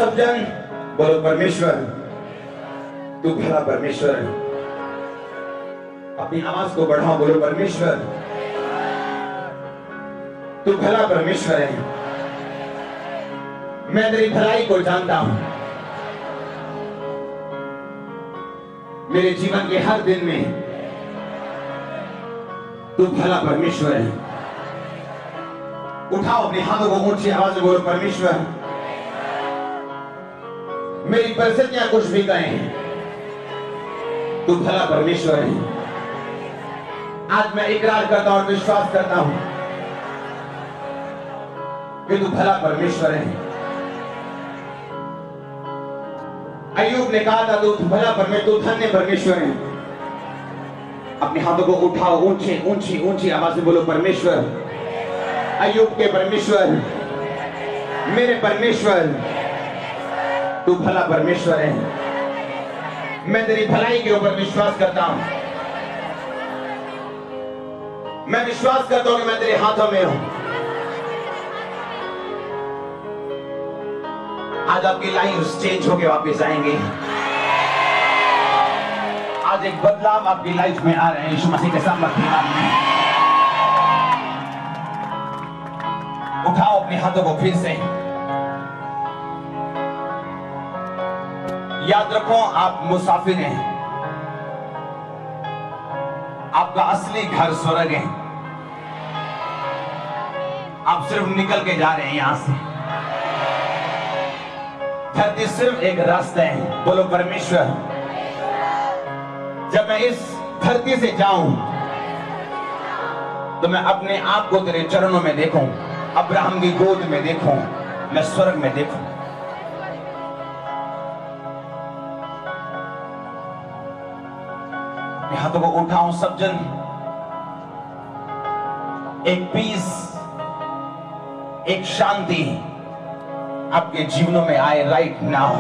सब जन बोलो परमेश्वर, तू भला परमेश्वर है। अपनी आवाज को बढ़ाओ, बोलो परमेश्वर, तू भला परमेश्वर है। मैं तेरी भलाई को जानता हूं। मेरे जीवन के हर दिन में तू भला परमेश्वर है। उठाओ अपने हाथों को ऊंची आवाज में बोलो परमेश्वर, मेरी परिस्थितियां कुछ भी कहें, तू भला परमेश्वर है। आज मैं इकरार करता हूं और विश्वास करता हूं कि तू भला परमेश्वर है। अय्यूब ने कहा था तू भला परमेश्वर, तू धन्य परमेश्वर है। अपने हाथों को उठाओ, ऊंची ऊंची ऊंची आवाज में बोलो परमेश्वर, अय्यूब के परमेश्वर, मेरे परमेश्वर, तू भला परमेश्वर है। मैं तेरी भलाई के ऊपर विश्वास करता हूं। मैं विश्वास करता हूं कि मैं तेरे हाथों में हूं। आज आपकी लाइफ चेंज होके वापस आएंगे। आज एक बदलाव आपकी लाइफ में आ रहे हैं यीशु मसीह के सामर्थ्य नाम में। उठाओ अपने हाथों को फिर से। याद रखो आप मुसाफिर हैं। आपका असली घर स्वर्ग है। आप सिर्फ निकल के जा रहे हैं यहां से। धरती सिर्फ एक रास्ता है। बोलो परमेश्वर, जब मैं इस धरती से जाऊं तो मैं अपने आप को तेरे चरणों में देखूं, अब्राहम की गोद में देखूं, मैं स्वर्ग में देखूं। हाथों को उठाऊं सब जन। एक पीस, एक शांति आपके जीवनों में आए राइट नाउ।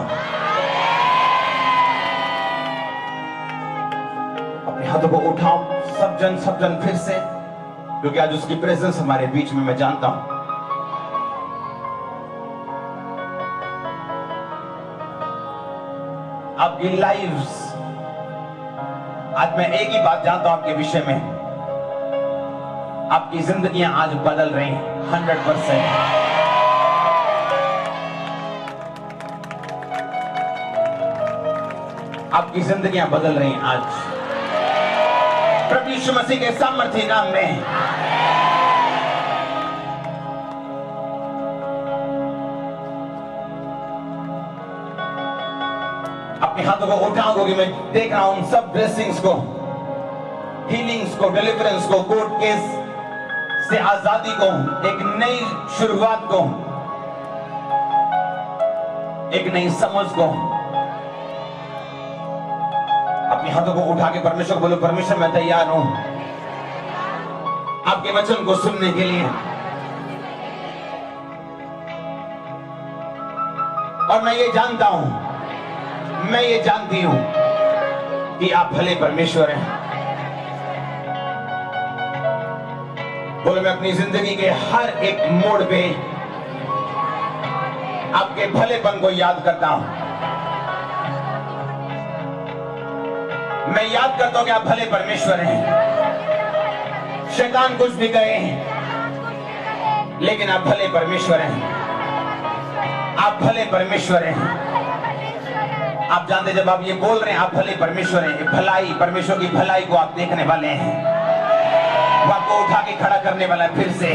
अपने हाथों को उठाओ सब जन फिर से, क्योंकि आज उसकी प्रेजेंस हमारे बीच में मैं जानता हूं। आपकी लाइव्स, आज मैं एक ही बात जानता हूं आपके विषय में, आपकी जिंदगियां आज बदल रही हैं 100%। आपकी जिंदगियां बदल रही हैं आज प्रभु यीशु मसीह के सामर्थ्य नाम में। अपने हाथों को उठाओ, कि मैं देख रहा हूं सब ब्लेसिंग्स को, हीलिंग्स को, डिलीवरेंस को, कोर्ट केस से आजादी को, एक नई शुरुआत को, एक नई समझ को। अपने हाथों को उठा के परमेश्वर बोलो, परमेश्वर मैं तैयार हूं आपके वचन को सुनने के लिए। और मैं ये जानता हूं, मैं ये जानती हूं कि आप भले परमेश्वर हैं। बोलो, मैं अपनी जिंदगी के हर एक मोड़ पे आपके भलेपन को याद करता हूं। मैं याद करता हूं कि आप भले परमेश्वर हैं। शैतान कुछ भी कहे, लेकिन आप भले परमेश्वर हैं। आप भले परमेश्वर हैं। आप जानते, जब आप ये बोल रहे हैं आप भले परमेश्वर हैं, भलाई, परमेश्वर की भलाई को आप देखने वाले हैं। वो आपको उठा के खड़ा करने वाला है, फिर से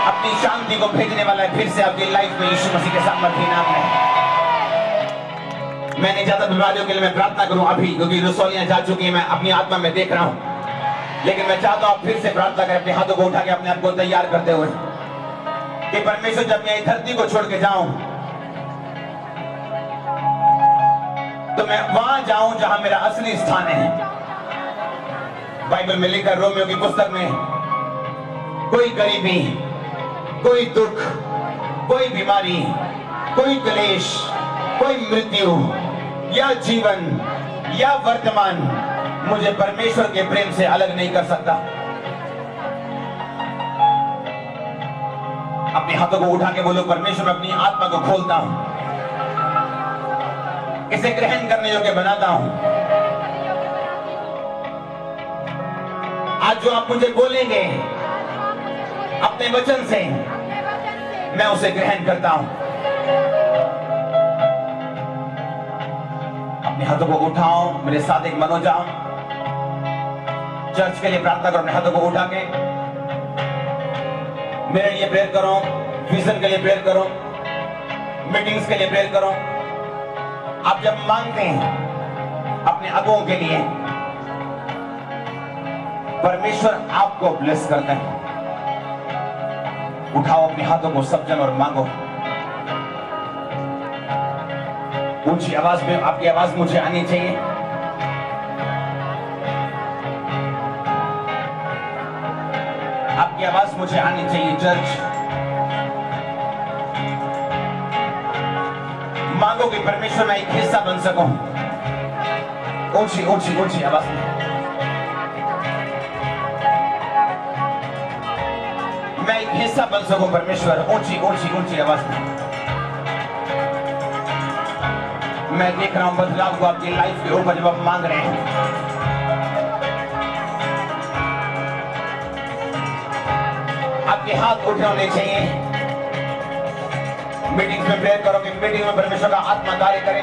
अपनी शांति को भेजने वाला है, फिर से आपकी लाइफ में यीशु मसीह के सामर्थ्य नाम में। मैं नहीं चाहता बीमारियों के लिए मैं प्रार्थना करूं अभी, क्योंकि रसौलियां जा चुकी हैं, मैं अपनी आत्मा में देख रहा हूं। लेकिन मैं चाहता हूं आप फिर से प्रार्थना करें, अपने हाथों को उठा के अपने आप को तैयार करते हुए कि परमेश्वर, जब मैं इस धरती को छोड़ के जाऊं तो मैं वहां जाऊं जहां मेरा असली स्थान है। बाइबल में लिखा, रोमियो की पुस्तक में, कोई गरीबी, कोई दुख, कोई बीमारी, कोई क्लेश, कोई मृत्यु या जीवन या वर्तमान मुझे परमेश्वर के प्रेम से अलग नहीं कर सकता। अपने हाथों को उठा के बोलो, परमेश्वर मैं अपनी आत्मा को खोलता हूं इसे ग्रहण करने योग्य बनाता हूं। आज जो आप मुझे बोलेंगे अपने वचन से, मैं उसे ग्रहण करता हूं। अपने हाथों को उठाओ, मेरे साथ एक मनो जाओ। चर्च के लिए प्रार्थना करो, अपने हाथों को उठा के मेरे लिए प्रेयर करो, विजन के लिए प्रेयर करो, मीटिंग्स के लिए प्रेयर करो। आप जब मांगते हैं अपने अगुओं के लिए, परमेश्वर आपको ब्लेस करते हैं। उठाओ अपने हाथों को सब जन और मांगो। ऊंची आवाज में, आपकी आवाज मुझे आनी चाहिए। आपकी आवाज मुझे आनी चाहिए चर्च। मांगो कि परमेश्वर मैं एक हिस्सा बन सकूं। ऊंची ऊंची ऊंची आवाज में मैं एक हिस्सा बन सकूं परमेश्वर। ऊंची ऊंची ऊंची आवाज में मैं देख रहा हूं बदलाव को आपकी लाइफ के ऊपर जब आप मांग रहे हैं। आपके हाथ उठे होने चाहिए। मीटिंग में प्रेयर करो कि मीटिंग में परमेश्वर का आत्मा कार्य करे।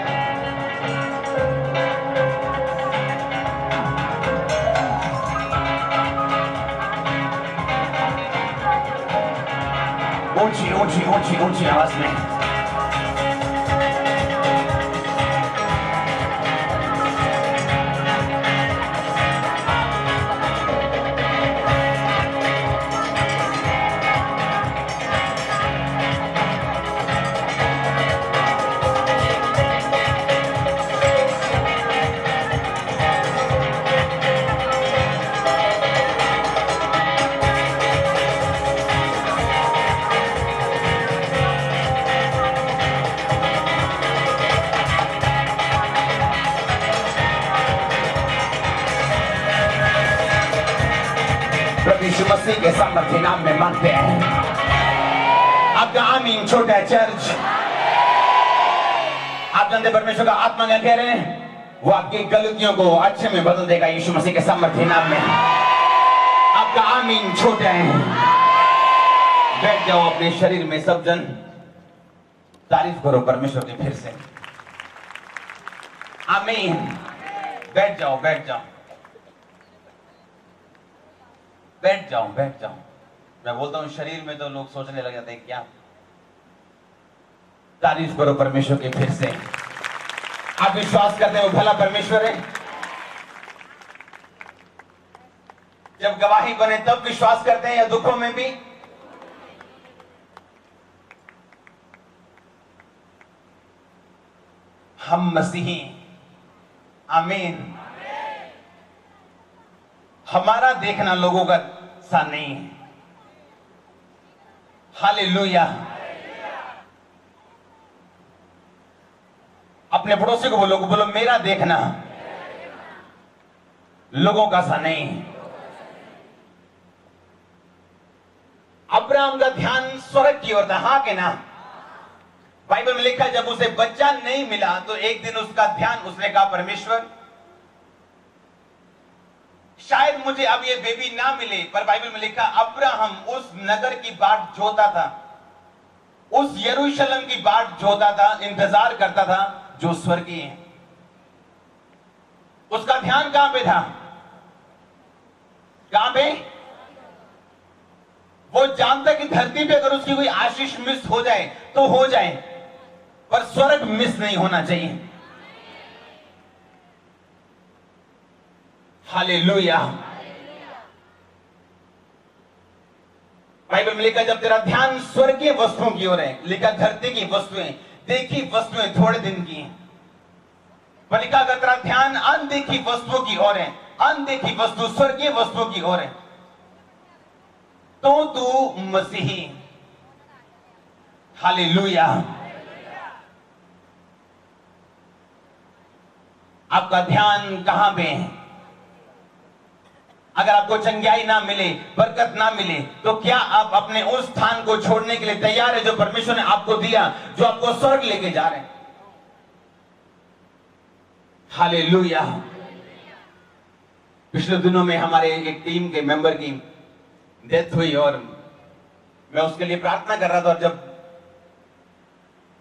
ऊंची ऊंची ऊंची ऊंची आवाज में यीशु मसीह के सामर्थ्य नाम में मांगते हैं। आपका आमीन छोटा है चर्च। आप जानते परमेश्वर का आत्मा क्या कह रहे हैं? वो आपकी गलतियों को अच्छे में बदल देगा यीशु मसीह के सामर्थ्य नाम में। आपका आमीन छोटा है। बैठ जाओ अपने शरीर में सब जन, तारीफ करो परमेश्वर की फिर से। आमीन। बैठ जाओ बैठ जाओ बैठ जाओ बैठ जाओ। मैं बोलता हूं शरीर में तो लोग सोचने लग जाते हैं क्या। तारीफ करो परमेश्वर की फिर से। आप विश्वास करते हो भला परमेश्वर है? जब गवाही बने तब विश्वास करते हैं या दुखों में भी? हम मसीही। आमीन। हमारा देखना लोगों का सा नहीं है। हालेलुया। अपने पड़ोसी को बोलो मेरा देखना लोगों का सा नहीं है। अब्राहम का ध्यान स्वर्ग की ओर था, हाँ के ना? बाइबल में लिखा जब उसे बच्चा नहीं मिला तो एक दिन उसका ध्यान, उसने कहा परमेश्वर शायद मुझे अब ये बेबी ना मिले, पर बाइबल में लिखा अब्राहम उस नगर की बाट जोता था, उस यरूशलेम की बाट जोता था, इंतजार करता था जो स्वर्गीय है। उसका ध्यान कहां पे था? कहां पे? वो जानता कि धरती पे अगर उसकी कोई आशीष मिस हो जाए तो हो जाए, पर स्वर्ग मिस नहीं होना चाहिए। हालेलुया। बाइबल में लिखा जब तेरा ध्यान स्वर्गीय वस्तुओं की ओर है, लिखा धरती की वस्तुएं, देखी वस्तुएं थोड़े दिन की हैं। पर लिखा अगर तेरा ध्यान अनदेखी वस्तुओं की ओर है, अनदेखी वस्तु स्वर्गीय वस्तुओं की ओर है, तो तू मसीही। हालेलुया। आपका ध्यान कहां पे है? अगर आपको चंगाई ना मिले, बरकत ना मिले, तो क्या आप अपने उस स्थान को छोड़ने के लिए तैयार है जो परमेश्वर ने आपको दिया, जो आपको स्वर्ग लेके जा रहे हैं? हालेलुया। पिछले दिनों में हमारे एक टीम के मेंबर की डेथ हुई और मैं उसके लिए प्रार्थना कर रहा था। और जब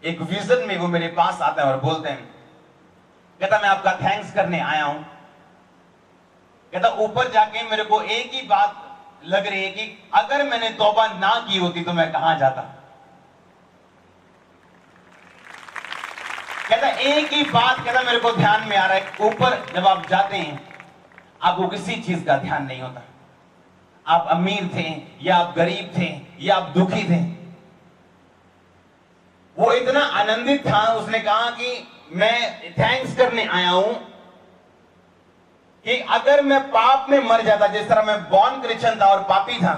एक विजन में वो मेरे पास आता है और बोलते हैं, कहता मैं आपका थैंक्स करने आया हूं। कहता ऊपर जाके मेरे को एक ही बात लग रही है कि अगर मैंने तौबा ना की होती तो मैं कहां जाता। कहता एक ही बात कहता मेरे को ध्यान में आ रहा है, ऊपर जब आप जाते हैं आपको किसी चीज का ध्यान नहीं होता। आप अमीर थे या आप गरीब थे या आप दुखी थे। वो इतना आनंदित था, उसने कहा कि मैं थैंक्स करने आया हूं कि अगर मैं पाप में मर जाता, जिस तरह मैं बॉर्न क्रिश्चियन था और पापी था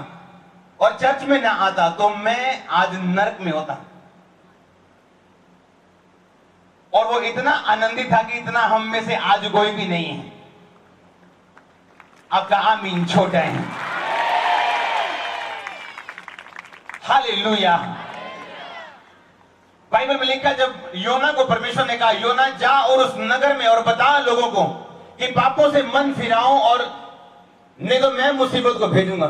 और चर्च में ना आता, तो मैं आज नरक में होता। और वो इतना आनंदित था कि इतना हम में से आज कोई भी नहीं है। आपका आमीन छोटा है। हालेलुया। बाइबल में लिखा जब योना को परमेश्वर ने कहा योना जा और उस नगर में और बता लोगों को कि पापों से मन फिराओ और नहीं तो मैं मुसीबत को भेजूंगा।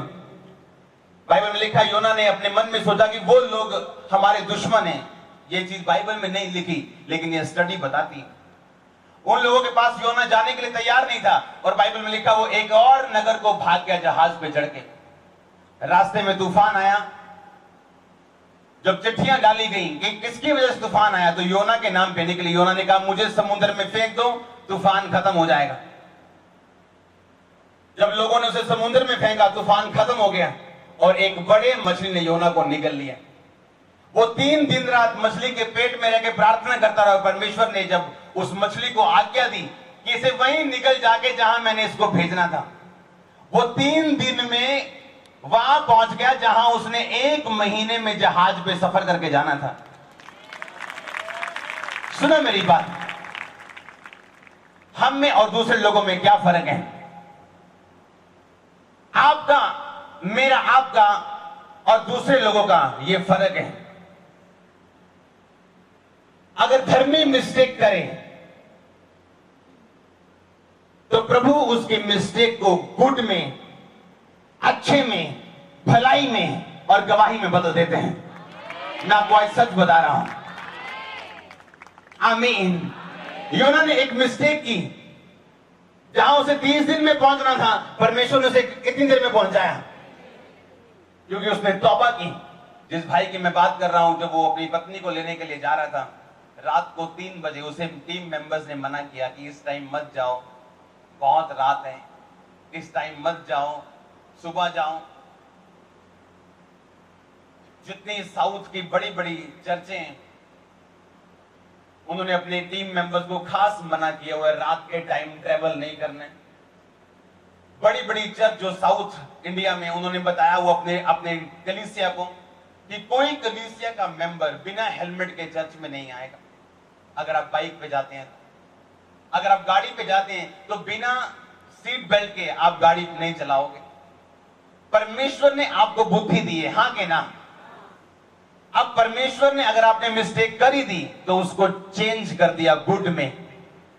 बाइबल में लिखा योना ने अपने मन में सोचा कि वो लोग हमारे दुश्मन हैं। ये चीज बाइबल में नहीं लिखी लेकिन ये स्टडी बताती। उन लोगों के पास योना जाने के लिए तैयार नहीं था और बाइबल में लिखा वो एक और नगर को भाग गया जहाज पे चढ़ के। रास्ते में तूफान आया। जब चिट्ठियां डाली गई कि किसकी वजह से तूफान आया, तो योना के नाम पे निकली। योना ने कहा मुझे समुद्र में फेंक दो, तूफान खत्म हो जाएगा। जब लोगों ने उसे समुद्र में फेंका, तूफान खत्म हो गया और एक बड़े मछली ने योना को निगल लिया। वो 3 दिन रात मछली के पेट में रह के प्रार्थना करता रहा। परमेश्वर ने जब उस मछली को आज्ञा दी कि इसे वहीं निकल जाके जहां मैंने इसको भेजना था, वो 3 दिन में वहां पहुंच गया जहां उसने 1 महीने में जहाज पे सफर करके जाना था। सुनो मेरी बात, हम में और दूसरे लोगों में क्या फर्क है? आपका, मेरा, आपका और दूसरे लोगों का ये फर्क है। अगर धर्मी मिस्टेक करे तो प्रभु उसकी मिस्टेक को गुड में, अच्छे में, भलाई में और गवाही में बदल देते हैं। मैं आपको आज सच बता रहा हूं। आमीन। योना ने एक मिस्टेक की, जहां उसे 30 दिन में पहुंचना था, परमेश्वर ने उसे कितनी देर में पहुंचाया? क्योंकि उसने तौबा की। जिस भाई की मैं बात कर रहा हूं, जब वो अपनी पत्नी को लेने के लिए जा रहा था, रात को 3 बजे उसे टीम मेंबर्स ने मना किया कि इस टाइम मत जाओ, बहुत रात है, इस टाइम मत जाओ, सुबह जाओ। जितनी साउथ की बड़ी बड़ी चर्चें हैं, उन्होंने अपने टीम मेंबर्स को खास मना किया हुआ है रात के टाइम ट्रेवल नहीं करने। बड़ी बड़ी चर्च जो साउथ इंडिया में, उन्होंने बताया वो अपने कलीसिया को कि कोई कलीसिया का मेंबर बिना हेलमेट के चर्च में नहीं आएगा। अगर आप बाइक पे जाते हैं, अगर आप गाड़ी पे जाते हैं, तो बिना सीट बेल्ट के आप गाड़ी नहीं चलाओगे। परमेश्वर ने आपको बुद्धि दी है, हां के ना? अब परमेश्वर ने अगर आपने मिस्टेक करी दी तो उसको चेंज कर दिया गुड में।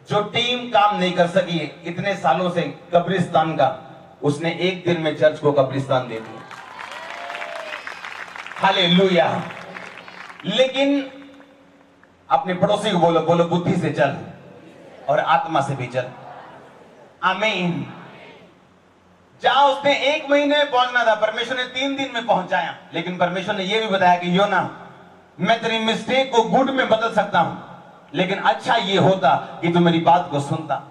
जो टीम काम नहीं कर सकी इतने सालों से कब्रिस्तान का, उसने 1 दिन में चर्च को कब्रिस्तान दे दिया। हालेलुया। लेकिन अपने पड़ोसी को बोलो, बोलो बुद्धि से चल और आत्मा से भी चल। आमीन। जहां उसने 1 महीने में पहुंचना था, परमेश्वर ने 3 दिन में पहुंचाया। लेकिन परमेश्वर ने यह भी बताया कि योना, मैं तेरी मिस्टेक को गुड में बदल सकता हूं, लेकिन अच्छा यह होता कि तू मेरी बात को सुनता।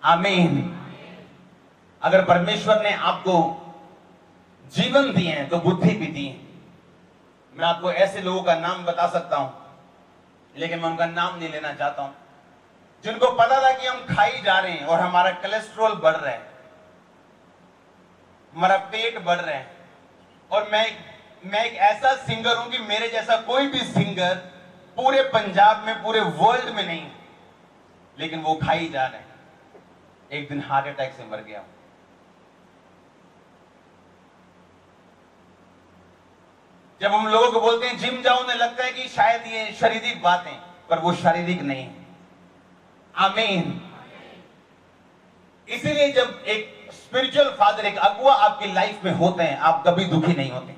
आमीन। अगर परमेश्वर ने आपको जीवन दिए हैं तो बुद्धि भी दी है। मैं आपको ऐसे लोगों का नाम बता सकता हूं, लेकिन मैं उनका नाम नहीं लेना चाहता हूं, जिनको पता था कि हम खाई जा रहे हैं और हमारा कोलेस्ट्रॉल बढ़ रहा है, हमारा पेट बढ़ रहा है। और मैं एक ऐसा सिंगर हूं कि मेरे जैसा कोई भी सिंगर पूरे पंजाब में, पूरे वर्ल्ड में नहीं, लेकिन वो खाई जा रहे हैं। एक दिन हार्ट अटैक से मर गया। जब हम लोगों को बोलते हैं जिम जाओ, उन्हें लगता है कि शायद ये शारीरिक बात है, पर वो शारीरिक नहीं है। आमीन। इसीलिए जब एक स्पिरिचुअल फादर, एक अगुआ आपकी लाइफ में होते हैं, आप कभी दुखी नहीं होते।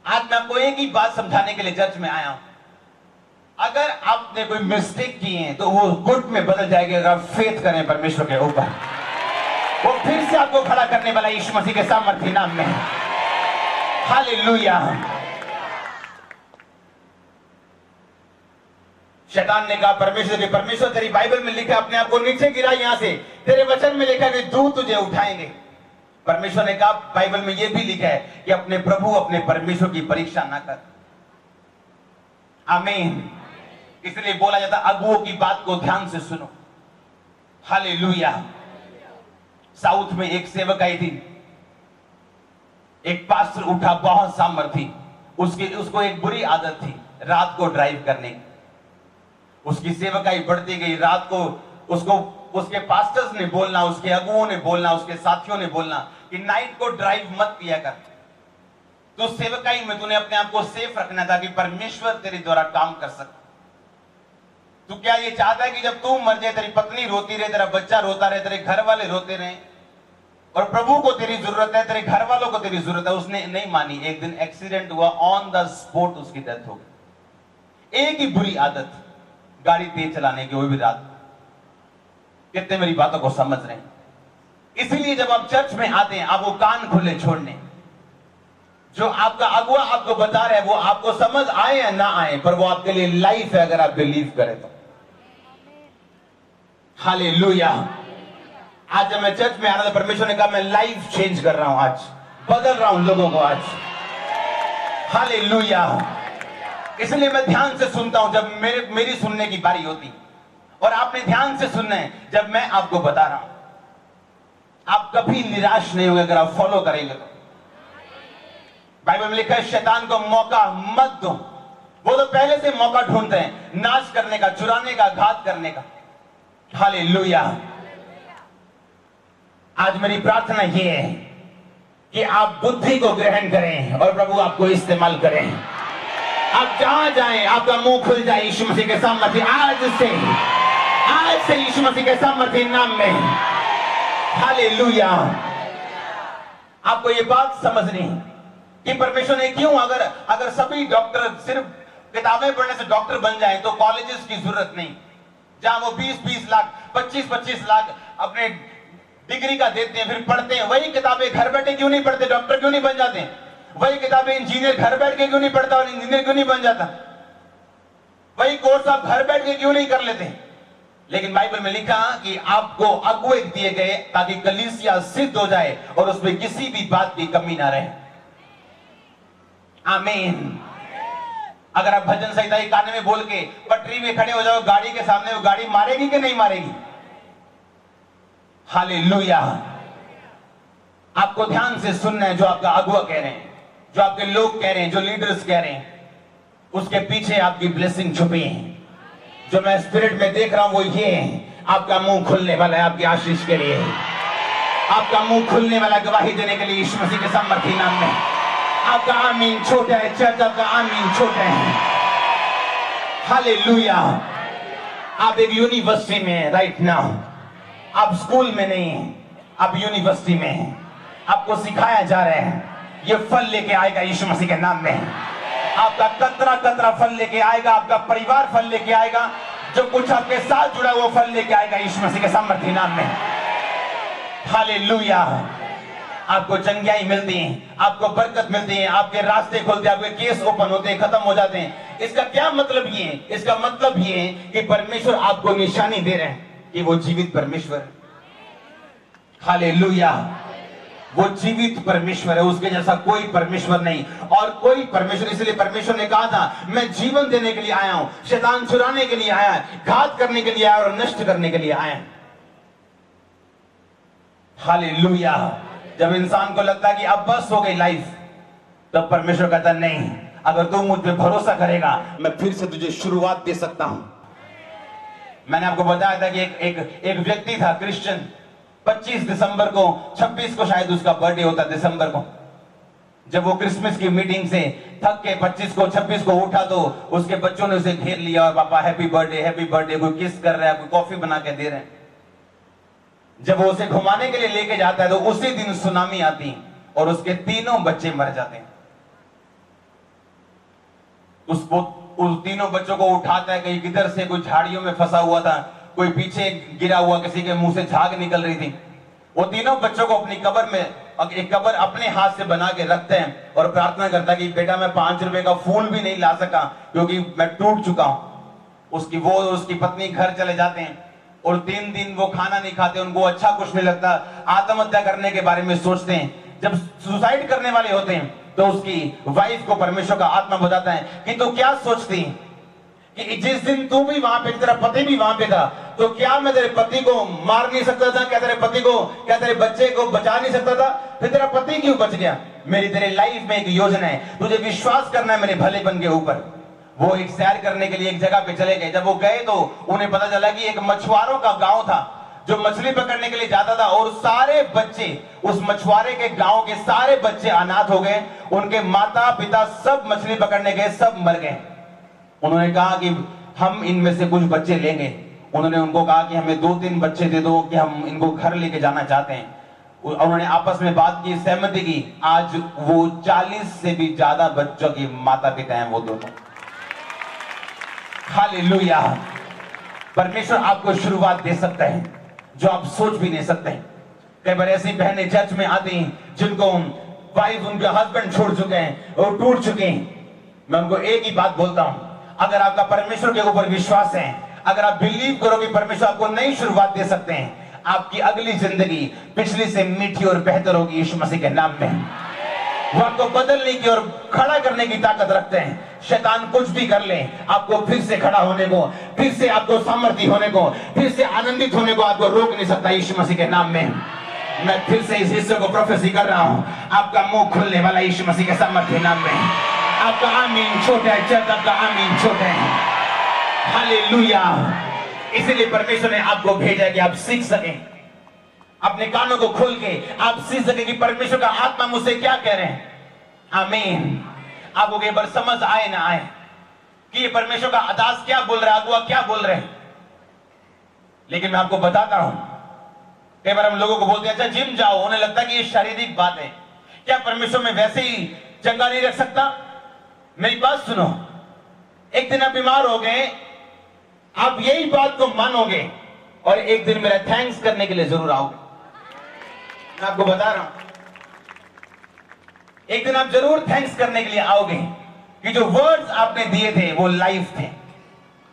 आज मैं आपको एक ही बात समझाने के लिए चर्च में आया हूं। अगर आपने कोई मिस्टेक की है तो वो गुड में बदल जाएगी अगर आप फेथ करें परमेश्वर के ऊपर। वो फिर से आपको खड़ा करने वाला यीशु मसीह के सामर्थ्य नाम में। हालेलुया। शैतान ने कहा परमेश्वर तेरी बाइबल में लिखा अपने आप को नीचे गिरा, यहां से तेरे वचन में लिखा कि दूत तुझे उठाएंगे। परमेश्वर ने कहा बाइबल में यह भी लिखा है कि अपने प्रभु अपने परमेश्वर की परीक्षा ना कर। आमीन। इसलिए बोला जाता अगुओं की बात को ध्यान से सुनो। हालेलुया। साउथ में एक सेवक आई थी, एक पास्टर उठा, बहुत सामर्थी, उसको एक बुरी आदत थी रात को ड्राइव करने की। उसकी सेवकाई बढ़ती गई। रात को उसको उसके पास्टर्स ने बोलना, उसके अगुओं ने बोलना, उसके साथियों ने बोलना कि नाइट को ड्राइव मत किया कर। तो सेवकाई में तूने अपने आप को सेफ रखना था कि परमेश्वर तेरे द्वारा काम कर सके। तू क्या ये चाहता है कि जब तू मर जाए तेरी पत्नी रोती रहे, तेरा बच्चा रोता रहे, तेरे घर वाले रोते रहे, और प्रभु को तेरी जरूरत है, तेरे घर वालों को तेरी जरूरत है। उसने नहीं मानी। एक दिन एक्सीडेंट हुआ, ऑन द स्पॉट उसकी डेथ हो गई। एक ही बुरी आदत, गाड़ी तेज चलाने की, वो भी रात। कितने मेरी बातों को समझ रहे हैं? इसीलिए जब आप चर्च में आते हैं, आप वो कान खुले छोड़ने। जो आपका अगुआ आपको बता रहा है वो आपको समझ आए या ना आए, पर वो आपके लिए लाइफ है अगर आप बिलीव करें तो। हालेलुया। आज जब मैं चर्च में आ रहा था, परमेश्वर ने कहा मैं लाइफ चेंज कर रहा हूं, आज बदल रहा हूं लोगों को आज। हालेलुया। इसलिए मैं ध्यान से सुनता हूं जब मेरी सुनने की बारी होती, और आपने ध्यान से सुनना है जब मैं आपको बता रहा हूं। आप कभी निराश नहीं होंगे अगर आप फॉलो करेंगे तो। बाइबल में लिखा है शैतान को मौका मत दो। वो तो पहले से मौका ढूंढते हैं नाश करने का, चुराने का, घात करने का। हालेलुया। आज मेरी प्रार्थना यह है कि आप बुद्धि को ग्रहण करें और प्रभु आपको इस्तेमाल करें। आप जहां जाएं आपका मुंह खुल जाए यीशु मसीह के सामर्थ्य। आज से यीशु मसीह के सामर्थ्य नाम में। हालेलुया। आपको ये बात समझनी कि परमेश्वर ने क्यों, अगर सभी डॉक्टर सिर्फ किताबें पढ़ने से डॉक्टर बन जाएं तो कॉलेजेस की जरूरत नहीं। जहां वो 20-20 लाख 25-25 लाख अपने डिग्री का देते हैं, फिर पढ़ते हैं। वही किताबें घर बैठे क्यों नहीं पढ़ते? डॉक्टर क्यों नहीं बन जाते? वही किताबें इंजीनियर घर बैठ के क्यों नहीं पढ़ता और इंजीनियर क्यों नहीं बन जाता? वही कोर्स आप घर बैठ के क्यों नहीं कर लेते? लेकिन बाइबल में लिखा कि आपको अगुवे दिए गए ताकि कलीसिया सिद्ध हो जाए और उसमें किसी भी बात की कमी ना रहे। आमीन। अगर आप भजन संहिता के गाने में बोल के पटरी में खड़े हो जाओ गाड़ी के सामने, वो गाड़ी मारेगी कि नहीं मारेगी? हालेलुया। आपको ध्यान से सुनना है जो आपका अगुआ कह रहे हैं, जो आपके लोग कह रहे हैं, जो लीडर्स कह रहे हैं, उसके पीछे आपकी ब्लेसिंग छुपी है। जो मैं स्पिरिट में देख रहा हूं वो ये है, आपका मुंह खुलने वाला है आपकी आशीष के लिए। आपका मुंह खुलने वाला गवाही देने के लिए यीशु मसीह के सामर्थ्य नाम में। आपका आमीन छोटा है चर्च, आपका आमीन छोटा है। हालेलुया। आप एक यूनिवर्सिटी में हैं राइट नाउ। आप स्कूल में नहीं हैं, आप यूनिवर्सिटी में हैं। आपको सिखाया जा रहा है, ये फल लेके आएगा यीशु मसीह के नाम में। आपका कतरा कतरा फल लेके आएगा, आपका परिवार फल लेके आएगा, जो कुछ आपके साथ जुड़ा वो फल लेके आएगा यीशु मसीह के सामर्थ्य नाम में। हालेलुया। आपको चंगियाई मिलती हैं, आपको बरकत मिलती है, आपके रास्ते खुलते हैं, आपके केस ओपन होते हैं, खत्म हो जाते हैं। इसका क्या मतलब ये है? इसका मतलब ये है कि परमेश्वर आपको निशानी दे रहे हैं कि वो जीवित परमेश्वर है। हालेलुया। वो जीवित परमेश्वर है, उसके जैसा कोई परमेश्वर नहीं और कोई परमेश्वर। इसलिए परमेश्वर ने कहा था मैं जीवन देने के लिए आया हूं, शैतान चुराने के लिए आया है, घात करने के लिए आया और नष्ट करने के लिए आया। हालेलुया। जब इंसान को लगता है कि अब बस हो गई लाइफ, तब परमेश्वर कहता नहीं, अगर तू मुझ पे भरोसा करेगा मैं फिर से तुझे शुरुआत दे सकता हूं। मैंने आपको बताया था कि एक व्यक्ति था क्रिश्चियन, 25 दिसंबर को, 26 को शायद उसका बर्थडे होता दिसंबर को। जब वो क्रिसमस की मीटिंग से थक के 25 को 26 को उठा तो उसके बच्चों ने उसे घेर लिया और पापा हैप्पी बर्थडे, कोई किस कर रहा है, कोई कॉफी बना के दे रहे हैं। जब वो उसे घुमाने के लिए लेके जाता है तो उसी दिन सुनामी आती और उसके तीनों बच्चे मर जाते हैं। उस तीनों बच्चों को उठाता है, कहीं किधर से, कोई झाड़ियों में फंसा हुआ था, कोई पीछे गिरा हुआ, किसी के मुंह से झाग निकल रही थी। वो तीनों बच्चों को अपनी कब्र में, एक कब्र अपने हाथ से बना के रखते हैं और प्रार्थना करता है कि बेटा मैं 5 रुपए का फूल भी नहीं ला सका क्योंकि मैं टूट चुका हूं। उसकी पत्नी घर चले जाते हैं और 3 दिन वो खाना नहीं खाते, उनको अच्छा कुछ नहीं लगता, आत्महत्या करने के बारे में सोचते हैं। जब सुसाइड करने वाले होते हैं तो उसकी वाइफ को परमेश्वर का आत्मा बताता है कि तू क्या सोचती कि जिस दिन तू भी वहां पे, तेरा पति भी वहां पे था, तो क्या मैं तेरे पति को मार नहीं सकता था? क्या तेरे बच्चे को बचा नहीं सकता था? फिर तेरा पति क्यों बच गया? मेरी तेरे लाइफ में एक योजना है, तुझे विश्वास करना है मेरे भलेपन के ऊपर। वो एक सैर करने के लिए एक जगह पे चले गए। जब वो गए तो उन्हें पता चला कि एक मछुआरों का गांव था जो मछली पकड़ने के लिए जाता था और सारे बच्चे, उस मछुआरे के गांव के सारे बच्चे अनाथ हो गए। उनके माता पिता सब मछली पकड़ने गए, सब मर गए। उन्होंने कहा कि हम इनमें से कुछ बच्चे लेंगे। उन्होंने उनको कहा कि हमें 2-3 बच्चे दे दो कि हम इनको घर लेके जाना चाहते हैं। उन्होंने आपस में बात की, सहमति की। आज वो 40 से भी ज्यादा बच्चों के माता पिता हैं वो दोनों। हालेलुया। परमेश्वर आपको शुरुआत दे सकता है जो आप सोच भी नहीं सकते। कई बार ऐसी बहनें चर्च में आती हैं जिनको वाइफ, उनके हस्बैंड छोड़ चुके हैं और टूट चुके हैं। मैं उनको एक ही बात बोलता हूं, अगर आपका परमेश्वर के ऊपर विश्वास है, अगर आप बिलीव करो कि परमेश्वर आपको नई शुरुआत दे सकते हैं, आपकी अगली जिंदगी पिछली से मीठी और बेहतर होगी यीशु मसीह के नाम में। वो आपको बदलने की और खड़ा करने की ताकत रखते हैं। शैतान कुछ भी कर ले, आपको फिर से खड़ा होने को, फिर से आपको सामर्थ्य होने को, फिर से आनंदित होने को आपको रोक नहीं सकता यीशु मसीह के नाम में। मैं फिर से इस हिस्से को प्रोफेसी कर रहा हूं, आपका मुंह खुलने वाला यीशु मसीह के सामर्थ्य के नाम में। आपका आमीन छोटा है, चर्च आपका आमीन छोटा है। हालेलुया। इसीलिए परमेश्वर ने आपको भेजा कि आप सीख सकें, अपने कानों को खोल के आप सीख सके कि परमेश्वर का आत्मा मुझसे क्या कह रहे हैं। आमीन। आपको कई बार समझ आए ना आए कि ये परमेश्वर का दास क्या बोल रहा है, अगुआ क्या बोल रहे हैं, लेकिन मैं आपको बताता हूं, कई बार हम लोगों को बोलते हैं अच्छा जिम जाओ, उन्हें लगता है कि ये शारीरिक बात है। क्या परमेश्वर में वैसे ही चंगा नहीं रख सकता? मेरी बात सुनो, एक दिन आप बीमार हो गए, आप यही बात को मानोगे और एक दिन मेरा थैंक्स करने के लिए जरूर आओगे। मैं आपको बता रहा हूं, एक दिन आप जरूर थैंक्स करने के लिए आओगे कि जो वर्ड्स आपने दिए थे वो लाइफ थे।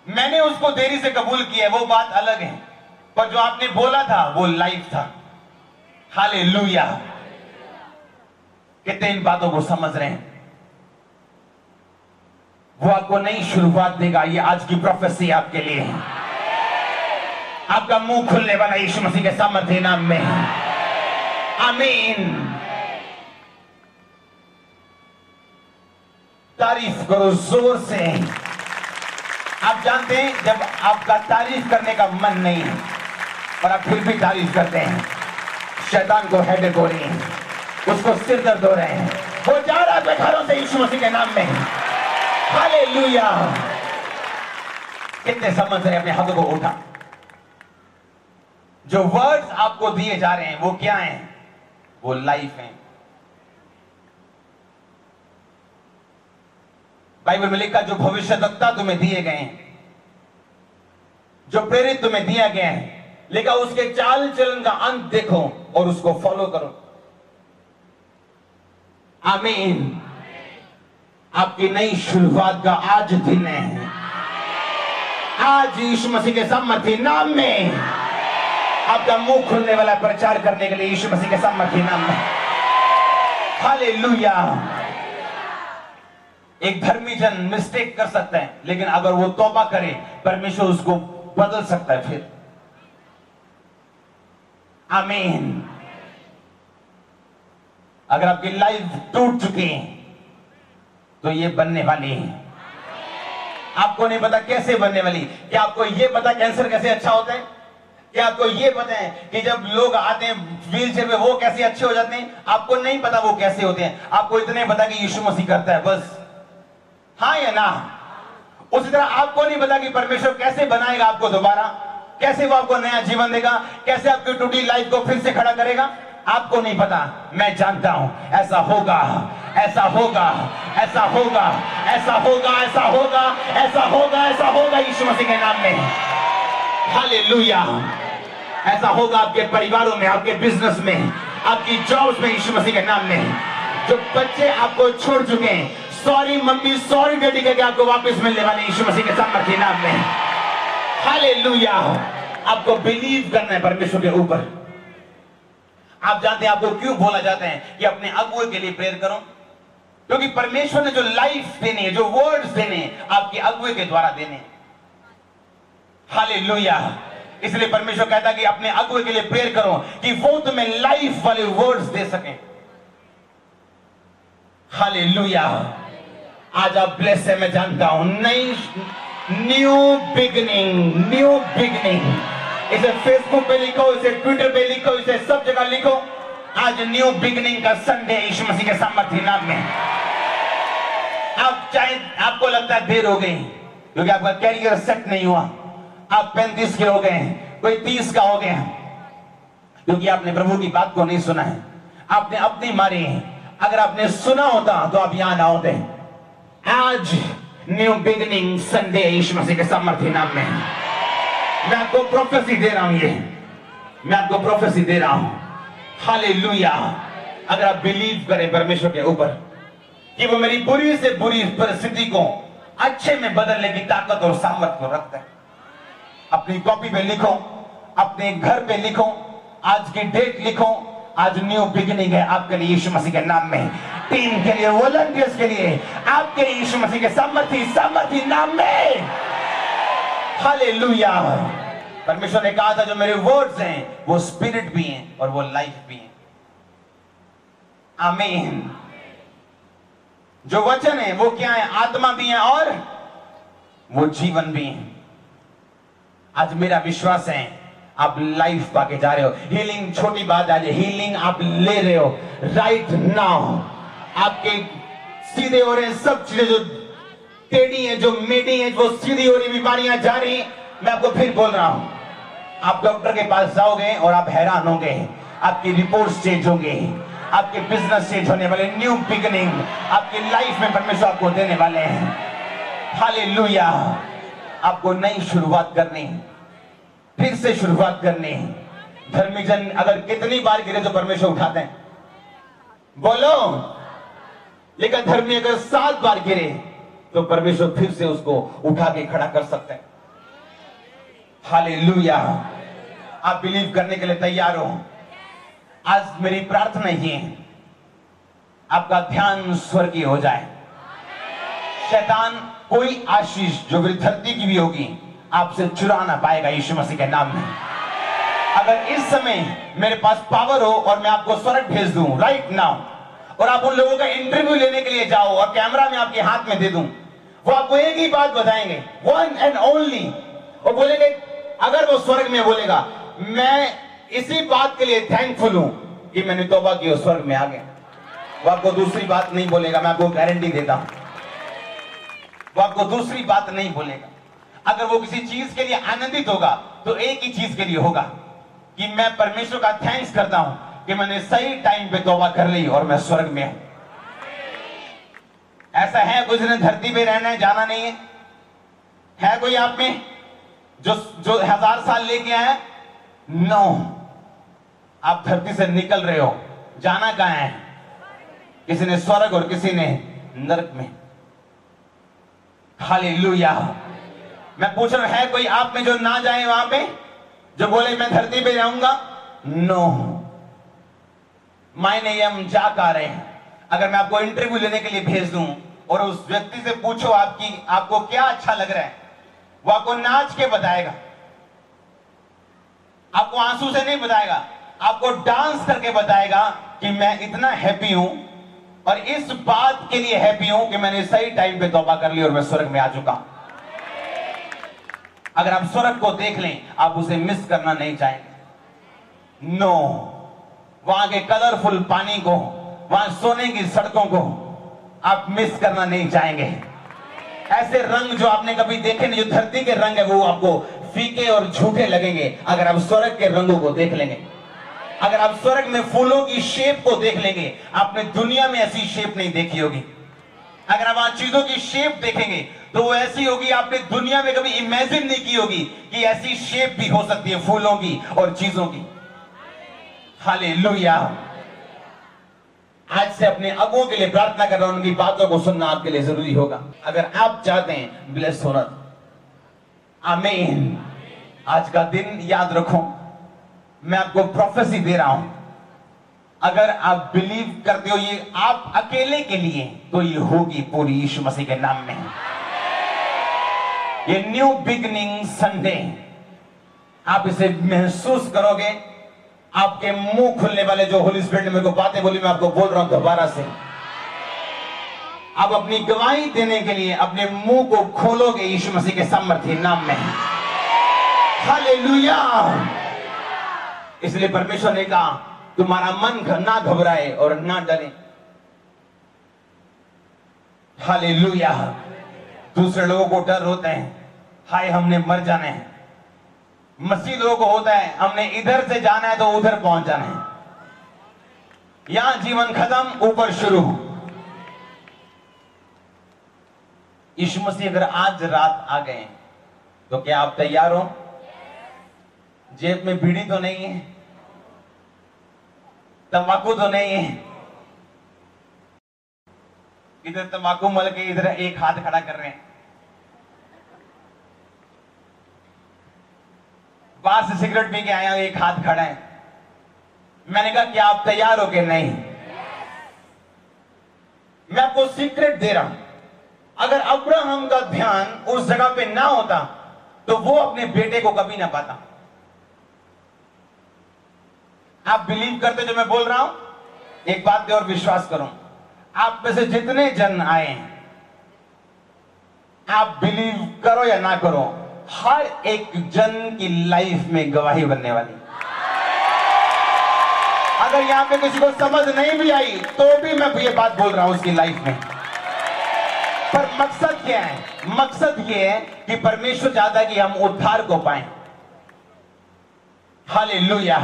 मैंने उसको देरी से कबूल किया, वो बात अलग है, पर जो आपने बोला था वो लाइफ था। हालेलुया। कितने इन बातों को समझ रहे हैं? वो आपको नई शुरुआत देगा। ये आज की प्रोफेसी आपके लिए है। आपका मुंह खुलने वाला यीशु मसीह के सामर्थ्य नाम में। आमीन। तारीफ करो जोर से। आप जानते हैं जब आपका तारीफ करने का मन नहीं है और आप फिर भी तारीफ करते हैं, शैतान को हेडेक हो रही है, उसको सिर दर्द हो रहे हैं, वो जा रहा है घरों से यीशु मसीह के नाम में। हालेलुया। कितने समझ रहे हैं? अपने हाथों को उठा। जो वर्ड्स आपको दिए जा रहे हैं वो क्या हैं? वो लाइफ है। बाइबल में लिखा जो भविष्यवक्ता तुम्हें दिए गए हैं, जो प्रेरित तुम्हें दिया गया है, लिखा उसके चाल चलन का अंत देखो और उसको फॉलो करो। आमीन। आपकी नई शुरुआत का आज दिन है। आज यीशु मसीह के सामर्थ्य नाम में आपका मुंह खुलने वाला प्रचार करने के लिए यीशु मसीह के सामर्थ्य नाम में। हालेलुया। एक धर्मी जन मिस्टेक कर सकता है, लेकिन अगर वो तौबा करे परमेश्वर उसको बदल सकता है फिर। आमीन। अगर आपकी लाइफ टूट चुकी है तो ये बनने वाली है। आपको नहीं पता कैसे बनने वाली। क्या आपको ये पता कैंसर कैसे अच्छा होता है? क्या आपको ये पता है कि जब लोग आते हैं व्हील चेयर पे वो कैसे अच्छे हो जाते हैं? आपको नहीं पता वो कैसे होते हैं। आपको इतने पता कि यीशु मसीह करता है बस। हाँ या ना? उसी तरह आपको नहीं पता कि परमेश्वर कैसे बनाएगा आपको दोबारा, कैसे वो आपको नया जीवन देगा, कैसे आपकी टूटी लाइफ को फिर से खड़ा करेगा, आपको नहीं पता। मैं जानता हूं ऐसा होगा, ऐसा होगा, ऐसा होगा, ऐसा होगा, ऐसा होगा, ऐसा होगा, ऐसा होगा यीशु मसीह के नाम में। हालेलुया। ऐसा होगा आपके परिवारों में, आपके बिजनेस में, आपकी जॉब्स में यीशु मसीह के नाम में। जो बच्चे आपको छोड़ चुके हैं, सॉरी मम्मी, सॉरी डैडी करके आपको वापस मिलने वाले यीशु मसीह के सामर्थ्य नाम में। हालेलुया। आपको बिलीव करना है परमेश्वर के ऊपर। आप जानते हैं आपको क्यों बोला जाता है कि अपने अगुए के लिए प्रेयर करो? क्योंकि परमेश्वर ने जो लाइफ देनी है, जो वर्ड्स देने हैं, आपके अगुए के द्वारा देने हैं। हालेलुया। इसलिए परमेश्वर कहता है कि अपने अगुए के लिए प्रेयर करो कि वो तुम्हें लाइफ वाले वर्ड्स दे सकें। हालेलुया। आज आप ब्लेस है, मैं जानता हूं। नई न्यू बिगिनिंग, न्यू बिगिनिंग। इसे फेसबुक पे लिखो, इसे ट्विटर पे लिखो, इसे सब जगह लिखो। आज न्यू बिगिनिंग का संडे यीशु मसीह के सामर्थ्य नाम में। आप चाहे आपको लगता है देर हो गई क्योंकि आपका कैरियर सेट नहीं हुआ, आप 35 के हो गए, कोई 30 का हो गया, क्योंकि आपने प्रभु की बात को नहीं सुना है, आपने अपनी मारी है। अगर आपने सुना होता तो आप यहां ना होते। आज न्यू बिगिनिंग संडे यीशु मसीह के सामर्थ्य नाम में। मैं आपको प्रोफेसी दे रहा हूं, ये मैं आपको प्रोफेसी दे रहा हूं। हालेलुया। अगर आप बिलीव करें परमेश्वर के ऊपर कि वो मेरी बुरी से बुरी परिस्थिति को अच्छे में बदलने की ताकत और सामर्थ्य को रखता है। अपनी कॉपी पे लिखो, अपने घर पे लिखो, आज की डेट लिखो। आज न्यू बिगिनिंग है आपके लिए यीशु मसीह के नाम में। टीम के लिए, वॉलंटियर्स के लिए, आपके यीशु मसीह के सामर्थ्य नाम में। हालेलुया। परमेश्वर ने कहा था जो मेरे वर्ड्स हैं वो स्पिरिट भी हैं और वो लाइफ भी हैं। आमीन। जो वचन है वो क्या है? आत्मा भी है और वो जीवन भी है। आज मेरा विश्वास है आप लाइफ पाके जा रहे हो। हीलिंग छोटी बात आज, हीलिंग आप ले रहे हो राइट नाउ। आपके सीधे हो रहे सब चीजें जो टेढ़ी है, जो मेढ़ी है, वो सीधी हो रही बीमारियां जा रही। मैं आपको फिर बोल रहा हूं, आप डॉक्टर के पास जाओगे और आप हैरान होंगे, आपकी रिपोर्ट्स चेंज होंगे, आपके बिजनेस चेंज होने वाले। न्यू बिगिनिंग आपकी लाइफ में परमेश्वर आपको देने वाले हैं। हालेलुया। आपको नई शुरुआत करनी, फिर से शुरुआत करनी। धर्मी जन अगर कितनी बार गिरे तो परमेश्वर उठाते हैं? बोलो। लेकिन धर्मी अगर 7 बार गिरे तो परमेश्वर फिर से उसको उठा के खड़ा कर सकते हैं। हालेलुया। आप बिलीव करने के लिए तैयार हो? आज मेरी प्रार्थना ये है, आपका ध्यान स्वर्गीय हो जाए। शैतान कोई आशीष जो धरती की भी होगी आपसे चुरा ना पाएगा यीशु मसीह के नाम में। अगर इस समय मेरे पास पावर हो और मैं आपको स्वर्ग भेज दूं राइट नाउ, और आप उन लोगों का इंटरव्यू लेने के लिए जाओ और कैमरा में आपके हाथ में दे दूं, वो आपको एक ही बात बताएंगे, वन एंड ओनली। और बोलेंगे, अगर वो स्वर्ग में बोलेगा मैं इसी बात के लिए थैंकफुल हूं कि मैंने तौबा की और स्वर्ग में आ गया, वो आपको दूसरी बात नहीं बोलेगा। मैं आपको गारंटी देता हूं, वो आपको दूसरी बात नहीं बोलेगा। अगर वो किसी चीज के लिए आनंदित होगा तो एक ही चीज के लिए होगा कि मैं परमेश्वर का थैंक्स करता हूं कि मैंने सही टाइम पे तौबा कर ली और मैं स्वर्ग में हूं। ऐसा है कुछ ने धरती पे रहना है, जाना नहीं है? है कोई आप में जो 1000 साल लेके आया? नो। आप धरती से निकल रहे हो, जाना कहां है? किसी ने स्वर्ग और किसी ने नरक में। हालेलुया। मैं पूछ रहा हूं, है कोई आप में जो ना जाए वहां पे, जो बोले मैं धरती पे रहूंगा? नो। मायने हम जा का रहे हैं। अगर मैं आपको इंटरव्यू लेने के लिए भेज दूं और उस व्यक्ति से पूछो आपको क्या अच्छा लग रहा है, वो आपको नाच के बताएगा, आपको आंसू से नहीं बताएगा, आपको डांस करके बताएगा कि मैं इतना हैप्पी हूं और इस बात के लिए हैप्पी हूं कि मैंने सही टाइम पे तौबा कर ली और मैं स्वर्ग में आ चुका हूं। अगर आप स्वर्ग को देख लें, आप उसे मिस करना नहीं चाहेंगे। नो। वहां के कलरफुल पानी को, वहां सोने की सड़कों को आप मिस करना नहीं चाहेंगे। ऐसे रंग जो आपने कभी देखे नहीं, जो धरती के रंग है वो आपको फीके और झूठे लगेंगे अगर आप स्वर्ग के रंगों को देख लेंगे। अगर आप स्वर्ग में फूलों की शेप को देख लेंगे, आपने दुनिया में ऐसी शेप नहीं देखी होगी। अगर आप वहां चीजों की शेप देखेंगे तो वो ऐसी होगी आपने दुनिया में कभी इमेजिन नहीं की होगी कि ऐसी शेप भी हो सकती है फूलों की और चीजों की। हालेलुया। आज से अपने अगुओं के लिए प्रार्थना कर रहा हूं, उनकी बातों को सुनना आपके लिए जरूरी होगा अगर आप चाहते हैं ब्लेस होना। आमीन। आज का दिन याद रखो, मैं आपको प्रोफेसी दे रहा हूं। अगर आप बिलीव करते हो ये आप अकेले के लिए, तो ये होगी पूरी यीशु मसीह के नाम में। ये न्यू बिगनिंग संडे, आप इसे महसूस करोगे। आपके मुंह खुलने वाले, जो होली स्पिरिट ने मेरे को बातें बोली, मैं आपको बोल रहा हूं दोबारा से। आप अपनी गवाही देने के लिए अपने मुंह को खोलोगे यीशु मसीह के सामर्थ्य नाम में। हालेलुया। इसलिए परमेश्वर ने कहा तुम्हारा मन ना घबराए और ना डरे। हालेलुया। दूसरे लोगों को डर होता है, हाय हमने मर जाना है। मसीह लोगों को होता है हमने इधर से जाना है तो उधर पहुंच जाना है। यहां जीवन खत्म, ऊपर शुरू। यीशु मसीह अगर आज रात आ गए तो क्या आप तैयार हो? जेब में बीड़ी तो नहीं है, तंबाकू तो नहीं है, इधर तंबाकू मल के इधर एक हाथ खड़ा कर रहे हैं, बाहर से सिगरेट पी के आया एक हाथ खड़ा है। मैंने कहा क्या आप तैयार हो कि नहीं? मैं आपको सीक्रेट दे रहा हूं, अगर अब्राहम का ध्यान उस जगह पे ना होता तो वो अपने बेटे को कभी ना पाता। आप बिलीव करते जो मैं बोल रहा हूं? एक बात पे और विश्वास करो, आप में से जितने जन आए, आप बिलीव करो या ना करो, हर एक जन की लाइफ में गवाही बनने वाली। अगर यहां पे किसी को समझ नहीं भी आई तो भी मैं ये बात बोल रहा हूं उसकी लाइफ में। पर मकसद क्या है? मकसद ये है कि परमेश्वर चाहता है कि हम उद्धार को पाएं। हालेलुया।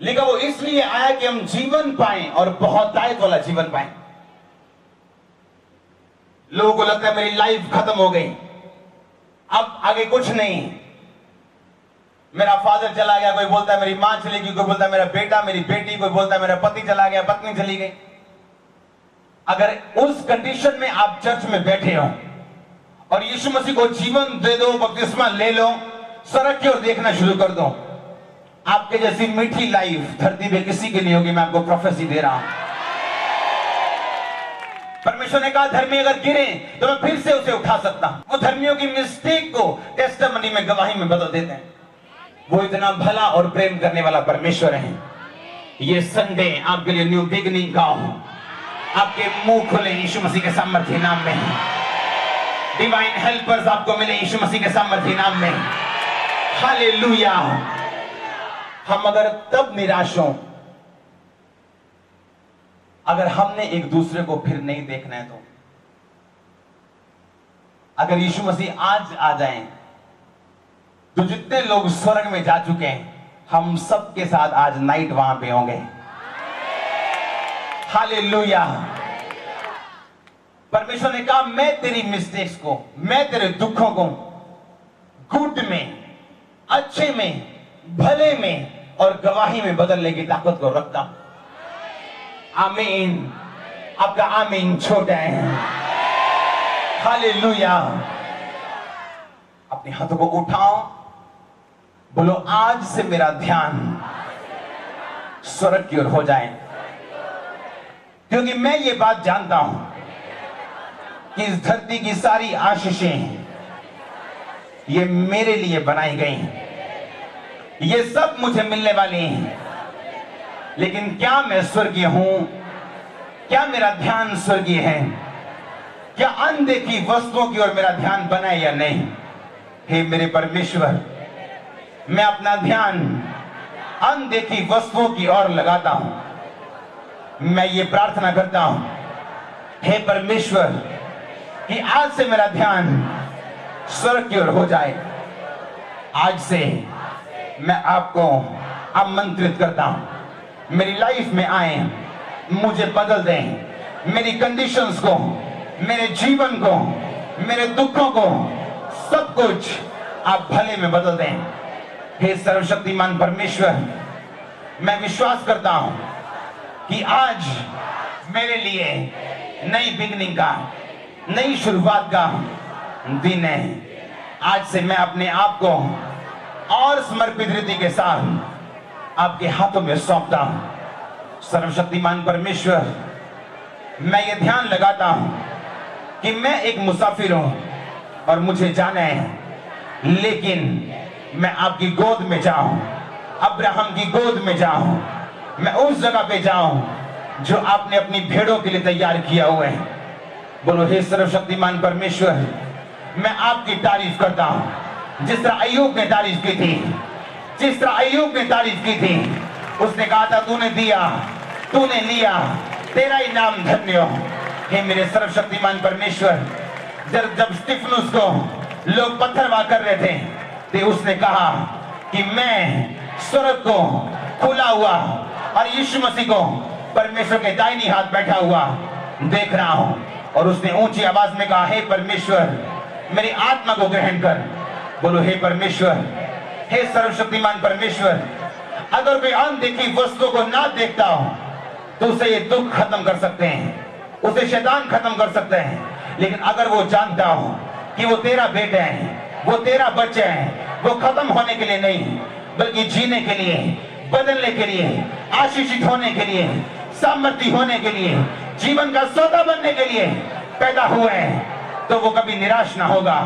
लेकिन वो इसलिए आया कि हम जीवन पाएं और बहुतायत वाला जीवन पाएं। लोगों को लगता है मेरी लाइफ खत्म हो गई, अब आगे कुछ नहीं। मेरा फादर चला गया, कोई बोलता है मेरी मां चली गई, कोई बोलता है मेरा बेटा, मेरी बेटी, कोई बोलता है मेरा पति चला गया, पत्नी चली गई। अगर उस कंडीशन में आप चर्च में बैठे हो और यीशु मसीह को जीवन दे दो, बपतिस्मा ले लो, सड़क की ओर देखना शुरू कर दो, आपके जैसी मीठी लाइफ धरती पे किसी की नहीं होगी। मैं आपको प्रोफेसी दे रहा हूं। परमेश्वर ने कहा धर्मी अगर गिरे तो मैं फिर से उसे उठा सकता हूं। वो धर्मियों की मिस्टेक को टेस्टिमनी में, गवाही में बदल देते हैं। वो इतना भला और प्रेम करने वाला परमेश्वर है। ये संडे आपके लिए न्यू बिगनिंग का हो। आपके मुंह खुले यीशु मसीह के सामर्थ्य नाम में। डिवाइन हेल्पर्स आपको मिले यीशु मसीह के सामर्थ्य नाम में। हालेलुया। हम अगर तब निराश हों अगर हमने एक दूसरे को फिर नहीं देखना है तो। अगर यीशु मसीह आज आ जाएं तो जितने लोग स्वर्ग में जा चुके हैं हम सबके साथ आज नाइट वहां पे होंगे। हालेलुया। परमेश्वर ने कहा मैं तेरी मिस्टेक्स को, मैं तेरे दुखों को गुड में, अच्छे में, भले में और गवाही में बदलने की ताकत को रखता हूं। आमीन। आपका आमीन छोटा है। हालेलुया। अपने हाथों को उठाओ, बोलो आज से मेरा ध्यान स्वर्ग की ओर हो जाए, क्योंकि मैं ये बात जानता हूं कि इस धरती की सारी आशीषें ये मेरे लिए बनाई गई। ये सब मुझे मिलने वाली हैं, लेकिन क्या मैं स्वर्गीय हूं? क्या मेरा ध्यान स्वर्गीय है? क्या अनदेखी वस्तुओं की ओर मेरा ध्यान बना है या नहीं? हे मेरे परमेश्वर, मैं अपना ध्यान अनदेखी वस्तुओं की ओर लगाता हूं। मैं ये प्रार्थना करता हूं, हे परमेश्वर कि आज से मेरा ध्यान स्वर्ग की ओर हो जाए। आज से मैं आपको आमंत्रित करता हूं, मेरी लाइफ में आए, मुझे बदल दें, मेरी कंडीशंस को, मेरे जीवन को, मेरे दुखों को, सब कुछ आप भले में बदल दें। हे सर्वशक्तिमान परमेश्वर, मैं विश्वास करता हूं कि आज मेरे लिए नई बिगनिंग का, नई शुरुआत का दिन है। आज से मैं अपने आप को और समर्पित रीति के साथ आपके हाथों में सौंपता हूं। सर्वशक्तिमान परमेश्वर, मैं ये ध्यान लगाता हूं कि मैं एक मुसाफिर हूं और मुझे जाना है, लेकिन मैं आपकी गोद में जाऊं, अब्राहम की गोद में जाऊं, मैं उस जगह पे जाऊं जो आपने अपनी भेड़ों के लिए तैयार किया हुआ है। बोलो हे सर्वशक्तिमान परमेश्वर, मैं आपकी तारीफ करता हूं। जिस तरह अय्यूब ने तारीफ की थी, जिस तरह अय्यूब ने तारीफ की थी, उसने कहा था तूने दिया, तूने लिया, तेरा ही नाम धन्य हो। हे मेरे सर्वशक्तिमान परमेश्वर, जब स्तिफनुस को लोग पत्थरवाह कर रहे थे, तो उसने कहा कि मैं स्वर्ग को खुला हुआ और यीशु मसीह को परमेश्वर के दाहिनी हाथ बैठा हुआ देख रहा हूं। और उसने ऊंची आवाज में कहा, हे परमेश्वर, मेरी आत्मा को ग्रहण कर। बोलो हे परमेश्वर, हे सर्वशक्तिमान परमेश्वर, अगर कोई अनदेखी वस्तु को ना देखता हो तो उसे ये दुख खत्म कर सकते हैं, उसे शैतान खत्म कर सकते हैं। लेकिन अगर वो जानता हो कि वो तेरा बेटा है, वो तेरा बच्चा है, वो खत्म होने के लिए नहीं बल्कि जीने के लिए, बदलने के लिए, आशीषित होने के लिए, सामर्थ्य होने के लिए, जीवन का सौदा बनने के लिए पैदा हुए हैं, तो वो कभी निराश ना होगा।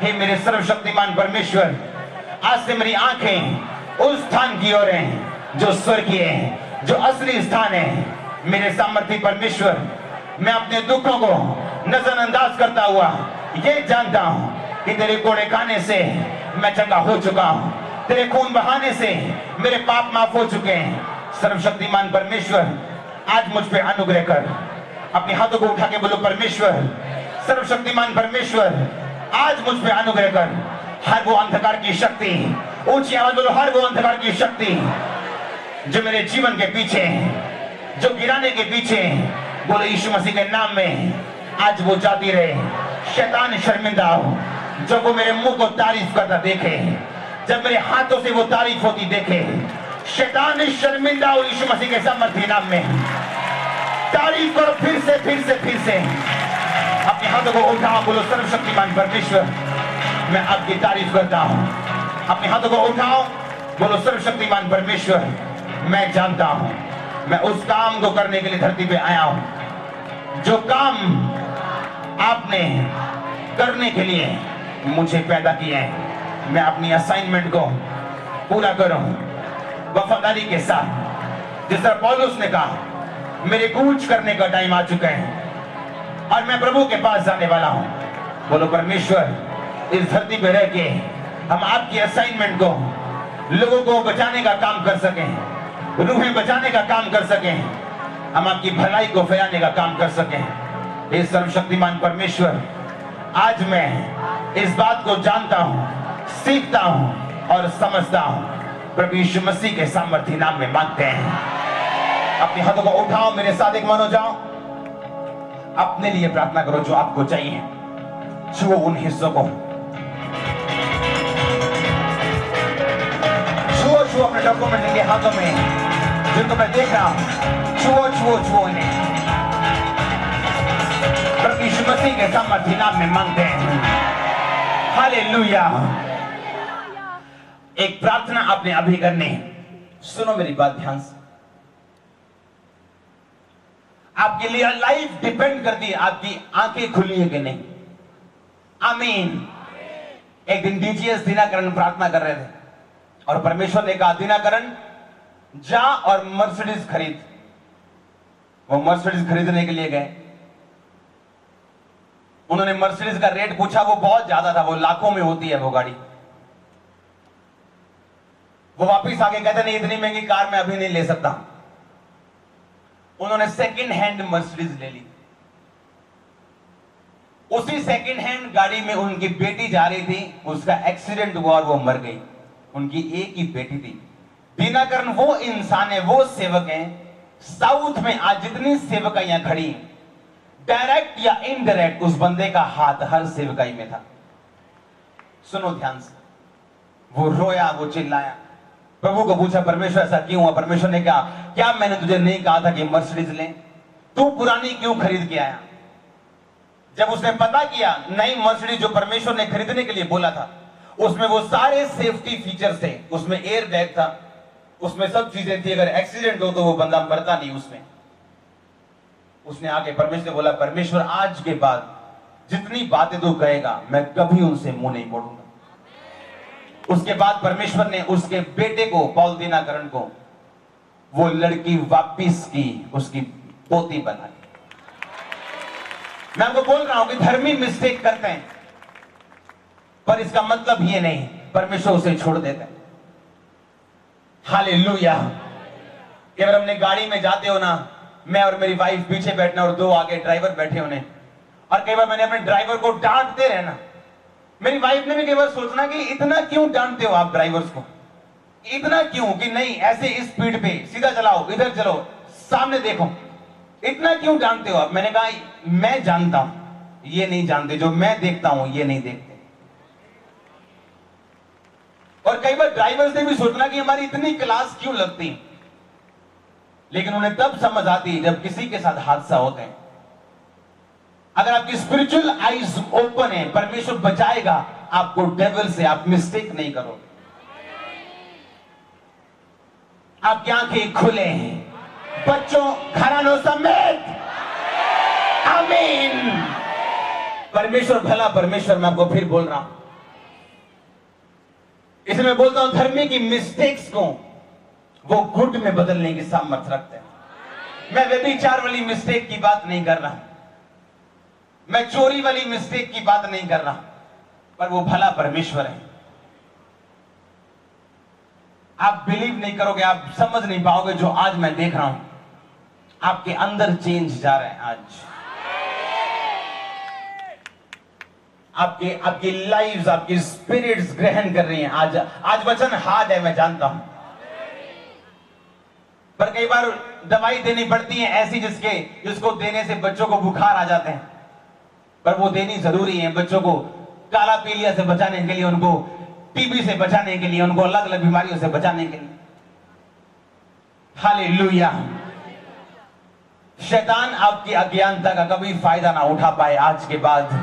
हे मेरे सर्वशक्तिमान परमेश्वर, आज से मेरी आंखें उस स्थान की ओर हैं जो स्वर्गीय है, जो असली स्थान है। मेरे सामर्थ्य परमेश्वर, मैं अपने दुखों को नजरअंदाज करता हुआ ये जानता हूं कि तेरे कोड़े खाने से मैं चंगा हो चुका हूं, तेरे खून बहाने से मेरे पाप माफ हो चुके हैं। सर्वशक्तिमान परमेश्वर, आज मुझ पे अनुग्रह कर। अपने हाथों को उठा के बोलो, परमेश्वर, सर्वशक्तिमान परमेश्वर, आज मुझ पे अनुग्रह कर। हर वो अंधकार की शक्ति, ऊंची आवाज बोलो, हर वो अंधकार की शक्ति जो मेरे जीवन के पीछे, जो गिराने के पीछे, बोलो यीशु मसीह के नाम में आज वो जाती रहे। शैतान शर्मिंदा हो, जब वो मेरे मुंह को तारीफ करता देखे, जब मेरे हाथों से वो तारीफ होती देखे, शैतान शर्मिंदा हो। यीशु मसीह के सामर्थ्य नाम में तारीफ करो, फिर से फिर से फिर से। अपने हाथों को उठाओ, बोलो सर्वशक्तिमान परमेश्वर, मैं आपकी तारीफ करता हूं। अपने हाथों को उठाओ, बोलो सर्वशक्तिमान परमेश्वर, मैं जानता हूं मैं उस काम को करने के लिए धरती पे आया हूं जो काम आपने करने के लिए मुझे पैदा किया है। मैं अपनी असाइनमेंट को पूरा करूं वफादारी के साथ। जिस तरह पौलुस ने कहा, मेरे कूच करने का टाइम आ चुका है और मैं प्रभु के पास जाने वाला हूं। बोलो परमेश्वर, इस धरती पे रह के हम आपकी असाइनमेंट को, लोगों को बचाने का काम कर सकें, रूहें बचाने का काम कर सकें, हम आपकी भलाई को फैलाने का काम कर सकें। हे सर्वशक्तिमान परमेश्वर, आज मैं इस बात को जानता हूं, सीखता हूं और समझता हूं। प्रभु यीशु मसीह के सामर्थ्य नाम में मांगते हैं। अपने हाथों को उठाओ, मेरे साथ एक मन हो जाओ, अपने लिए प्रार्थना करो जो आपको चाहिए। छुओ उन हिस्सों को, छुओ छुओ अपने डॉक्यूमेंट इनके हाथों में जिनको मैं देख रहा हूं, छुओ छुओ छुओ इन्हें। प्रभु यीशु मसीह के सामर्थ्य नाम में मांगते हैं। हालेलुया। एक प्रार्थना आपने अभी करनी है। सुनो मेरी बात ध्यान से। आपके लिए लाइफ डिपेंड करती है आपकी आंखें खुली है कि नहीं। आमीन। एक दिन डीजीएस दिनाकरण प्रार्थना कर रहे थे और परमेश्वर ने कहा, दिनाकरण जा और मर्सिडीज खरीद। वो मर्सिडीज खरीदने के लिए गए। उन्होंने मर्सिडीज का रेट पूछा, वो बहुत ज्यादा था, वो लाखों में होती है वो गाड़ी। वो वापिस आके कहते नहीं, इतनी महंगी कार मैं अभी नहीं ले सकता। उन्होंने सेकंड हैंड मर्सिडीज ले ली। उसी सेकंड हैंड गाड़ी में उनकी बेटी जा रही थी, उसका एक्सीडेंट हुआ और वो मर गई। उनकी एक ही बेटी थी। दीनाकरण वो इंसान है, वो सेवक है। साउथ में आज जितनी सेवकाइयां खड़ी, डायरेक्ट या इनडायरेक्ट उस बंदे का हाथ हर सेवकाई में था। सुनो ध्यान से। वो रोया, वो चिल्लाया, प्रभु को पूछा परमेश्वर ऐसा क्यों हुआ? परमेश्वर ने कहा, क्या मैंने तुझे नहीं कहा था कि मर्सिडीज ले? तू पुरानी क्यों खरीद के आया? जब उसने पता किया नई मर्सिडीज जो परमेश्वर ने खरीदने के लिए बोला था, उसमें वो सारे सेफ्टी फीचर्स थे, उसमें एयर बैग था, उसमें सब चीजें थी, अगर एक्सीडेंट हो तो वो बंदा मरता नहीं उसमें। उसने आके परमेश्वर से बोला, परमेश्वर आज के बाद जितनी बातें तू कहेगा मैं कभी उनसे मुंह नहीं मोड़ूंगा। उसके बाद परमेश्वर ने उसके बेटे को, पॉल दीनाकरण को, वो लड़की वापिस की, उसकी पोती बना दी। मैं आपको बोल रहा हूं कि धर्मी मिस्टेक करते हैं, पर इसका मतलब ये नहीं परमेश्वर उसे छोड़ देते हैं। हालेलुया। कई बार हमने गाड़ी में जाते हो ना, मैं और मेरी वाइफ पीछे बैठना और दो आगे ड्राइवर बैठे होने, और कई बार मैंने अपने ड्राइवर को डांटते रहना। मेरी वाइफ ने भी कई बार सोचना कि इतना क्यों डांटते हो आप ड्राइवर्स को, इतना क्यों, कि नहीं ऐसे स्पीड पे सीधा चलाओ, इधर चलो, सामने देखो, इतना क्यों डांटते हो आप? मैंने कहा मैं जानता हूं ये नहीं जानते, जो मैं देखता हूं ये नहीं देखते। और कई बार ड्राइवर्स ने भी सोचना कि हमारी इतनी क्लास क्यों लगती, लेकिन उन्हें तब समझ आती जब किसी के साथ हादसा होते हैं। अगर आपकी स्पिरिचुअल आईज ओपन है, परमेश्वर बचाएगा आपको डेविल से, आप मिस्टेक नहीं करोगे। आपकी आंखें खुले हैं, बच्चों घरानों समेत, आमीन। परमेश्वर भला परमेश्वर, मैं आपको फिर बोल रहा हूं, इसलिए मैं बोलता हूं धर्मी की मिस्टेक्स को वो गुड में बदलने की सामर्थ्य रखते हैं। मैं व्यभिचार वाली मिस्टेक की बात नहीं कर रहा, मैं चोरी वाली मिस्टेक की बात नहीं कर रहा, पर वो भला परमेश्वर है। आप बिलीव नहीं करोगे, आप समझ नहीं पाओगे जो आज मैं देख रहा हूं। आपके अंदर चेंज जा रहा है आज। आपकी लाइव्स, आपकी स्पिरिट्स ग्रहण कर रही हैं आज वचन हार्ड है, मैं जानता हूं, पर कई बार दवाई देनी पड़ती है ऐसी जिसको देने से बच्चों को बुखार आ जाते हैं, पर वो देनी जरूरी है बच्चों को काला पीलिया से बचाने के लिए, उनको टीबी से बचाने के लिए, उनको अलग अलग बीमारियों से बचाने के लिए। हालेलुया। शैतान आपकी अज्ञानता का कभी फायदा ना उठा पाए आज के बाद।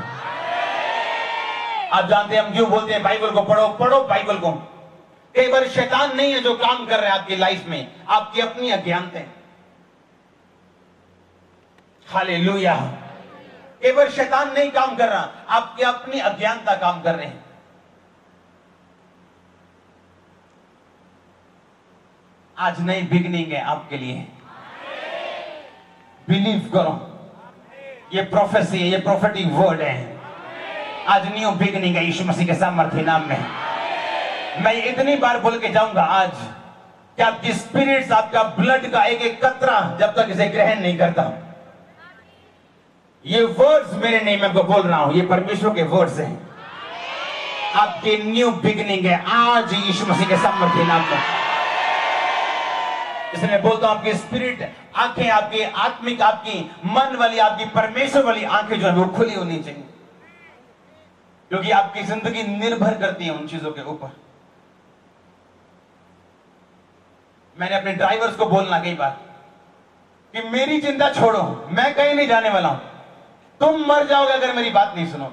आप जानते हैं हम क्यों बोलते हैं बाइबल को पढ़ो, पढ़ो बाइबल को। कई बार शैतान नहीं है जो काम कर रहे हैं आपकी लाइफ में, आपकी अपनी अज्ञानता है। हालेलुया। कई बार शैतान नहीं काम कर रहा, आपकी अपनी अज्ञानता काम कर रहे हैं। आज नई बिगनिंग है आपके लिए, बिलीव करो, ये प्रोफेसी है, ये प्रोफेटिक वर्ड है। आज न्यू बिगनिंग है यीशु मसीह के सामर्थ्य नाम में। मैं इतनी बार बोल के जाऊंगा आज कि आपकी स्पिरिट्स, आपका ब्लड का एक एक कतरा जब तक इसे ग्रहण नहीं करता, ये वर्ड्स मेरे नहीं, मैं आपको बोल रहा हूं, ये परमेश्वर के वर्ड्स हैं। आपकी न्यू बिगनिंग है आज यीशु मसीह के सामर्थ्य नाम में। इसलिए मैं बोलता हूं आपकी स्पिरिट आंखें, आपकी आत्मिक, आपकी मन वाली, आपकी परमेश्वर वाली आंखें जो है वो खुली होनी चाहिए, क्योंकि आपकी जिंदगी निर्भर करती है उन चीजों के ऊपर। मैंने अपने ड्राइवर्स को बोलना कई बार कि मेरी चिंता छोड़ो, मैं कहीं नहीं जाने वाला हूं, तुम मर जाओगे अगर मेरी बात नहीं सुनो।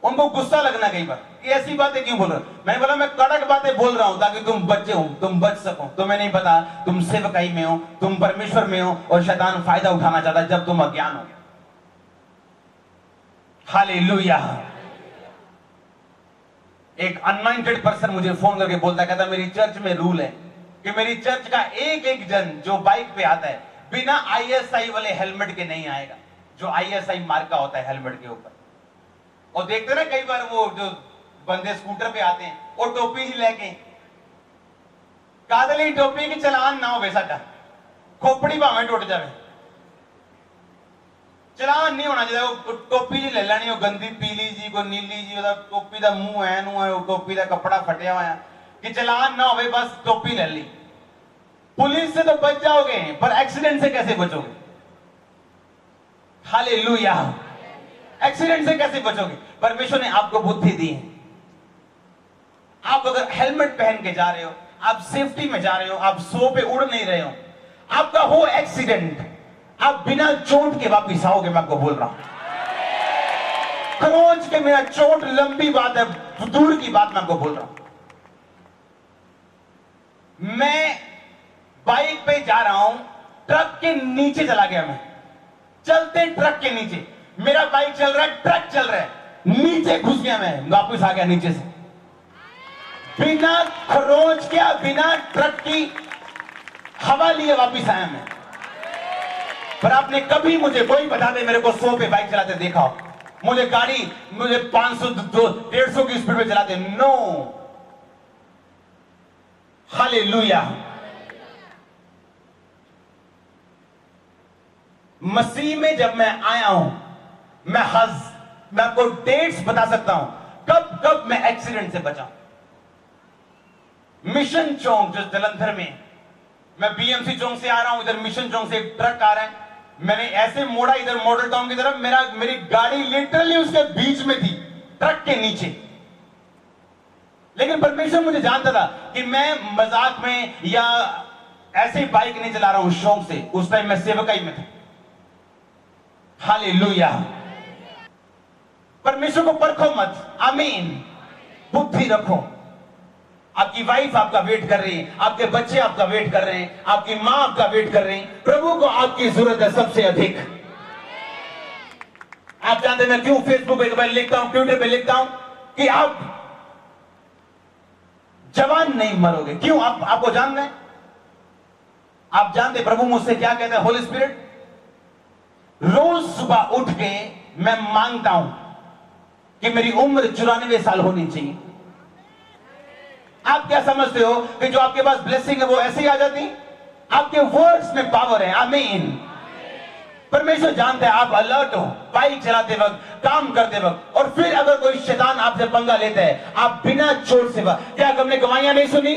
उनको गुस्सा लगना कई बार, ऐसी बातें क्यों बोल रहे हो? मैंने बोला मैं कड़क बातें बोल रहा हूं ताकि तुम बचे हो, तुम बच सको। तुम्हें नहीं पता तुम सेवकाई में हो, तुम परमेश्वर में हो, और शैतान फायदा उठाना चाहता है जब तुम अज्ञान हो। हालेलुया। एक अनमाइंडेड पर्सन मुझे फोन करके बोलता है, कहता मेरी चर्च में रूल है कि मेरी चर्च का एक एक जन जो बाइक पे आता है बिना आईएसआई वाले हेलमेट के नहीं आएगा, जो आईएसआई मार्का होता है हेलमेट के ऊपर। और देखते ना कई बार वो जो बंदे स्कूटर पे आते हैं और टोपी ही लेके, कादली टोपी की चलान ना हो बेसाटा, खोपड़ी भावे टूट जावे, चलान नहीं होना चाहिए। वो टोपी जी ले लेनी, वो गंदी पीली जी को नीली जी, टोपी का मुंह है नू, टोपी का कपड़ा फटिया हुआ है कि चलान ना हो, बस टोपी ले ली। पुलिस से तो बच जाओगे, पर एक्सीडेंट से कैसे बचोगे? हालेलुया। एक्सीडेंट से कैसे बचोगे? परमेश्वर ने आपको बुद्धि दी है। आप अगर हेलमेट पहन के जा रहे हो, आप सेफ्टी में जा रहे हो, आप सो पे उड़ नहीं रहे हो, आपका हो एक्सीडेंट, आप बिना चोट के वापिस आओगे। मैं आपको बोल रहा हूं, खरोंच के मेरा चोट लंबी बात है, दूर की बात मैं आपको बोल रहा हूं। मैं बाइक पे जा रहा हूं, ट्रक के नीचे चला गया। मैं चलते ट्रक के नीचे, मेरा बाइक चल रहा है, ट्रक चल रहा है, नीचे घुस गया, मैं वापस आ गया नीचे से, बिना खरोंच के, बिना ट्रक की हवा लिए वापस आया मैं। पर आपने कभी मुझे कोई बता दे मेरे को 100 पे बाइक चलाते देखा हो, मुझे गाड़ी मुझे 500 150 की स्पीड में चलाते? नो। हालेलुया। मसीह में जब मैं आया हूं, मैं आपको डेट्स बता सकता हूं कब कब मैं एक्सीडेंट से बचा। मिशन चौक जो जलंधर में, मैं बीएमसी चौक से आ रहा हूं, इधर मिशन चौक से एक ट्रक आ रहा है, मैंने ऐसे मोड़ा इधर मॉडल टाउन की तरफ, मेरी गाड़ी लिटरली उसके बीच में थी, ट्रक के नीचे। लेकिन परमेश्वर मुझे जानता था कि मैं मजाक में या ऐसे बाइक नहीं चला रहा हूं शौक से, उस टाइम मैं सेवकाई में था। हालेलुया। परमेश्वर को परखो मत, आमीन। बुद्धि रखो। आपकी वाइफ आपका वेट कर रही है, आपके बच्चे आपका वेट कर रहे हैं, आपकी मां आपका वेट कर रही है। प्रभु को आपकी जरूरत है सबसे अधिक। आप जानते हैं मैं क्यों फेसबुक पे लिखता हूं, ट्विटर पे लिखता हूं कि आप जवान नहीं मरोगे। क्यों? आपको जानना है? आप जानते प्रभु मुझसे क्या कहते हैं? होली स्पिरिट, रोज सुबह उठ के मैं मांगता हूं कि मेरी उम्र 94 साल होनी चाहिए। आप क्या समझते हो कि जो आपके पास ब्लेसिंग है वो ऐसे ही आ जाती? आपके वर्ड्स में पावर है, आमीन। परमेश्वर जानता है आप अलर्ट हो बाइक चलाते वक्त, काम करते वक्त, और फिर अगर कोई शैतान आपसे पंगा लेता है, आप बिना चोट से क्या हमने गवाहियां नहीं सुनी?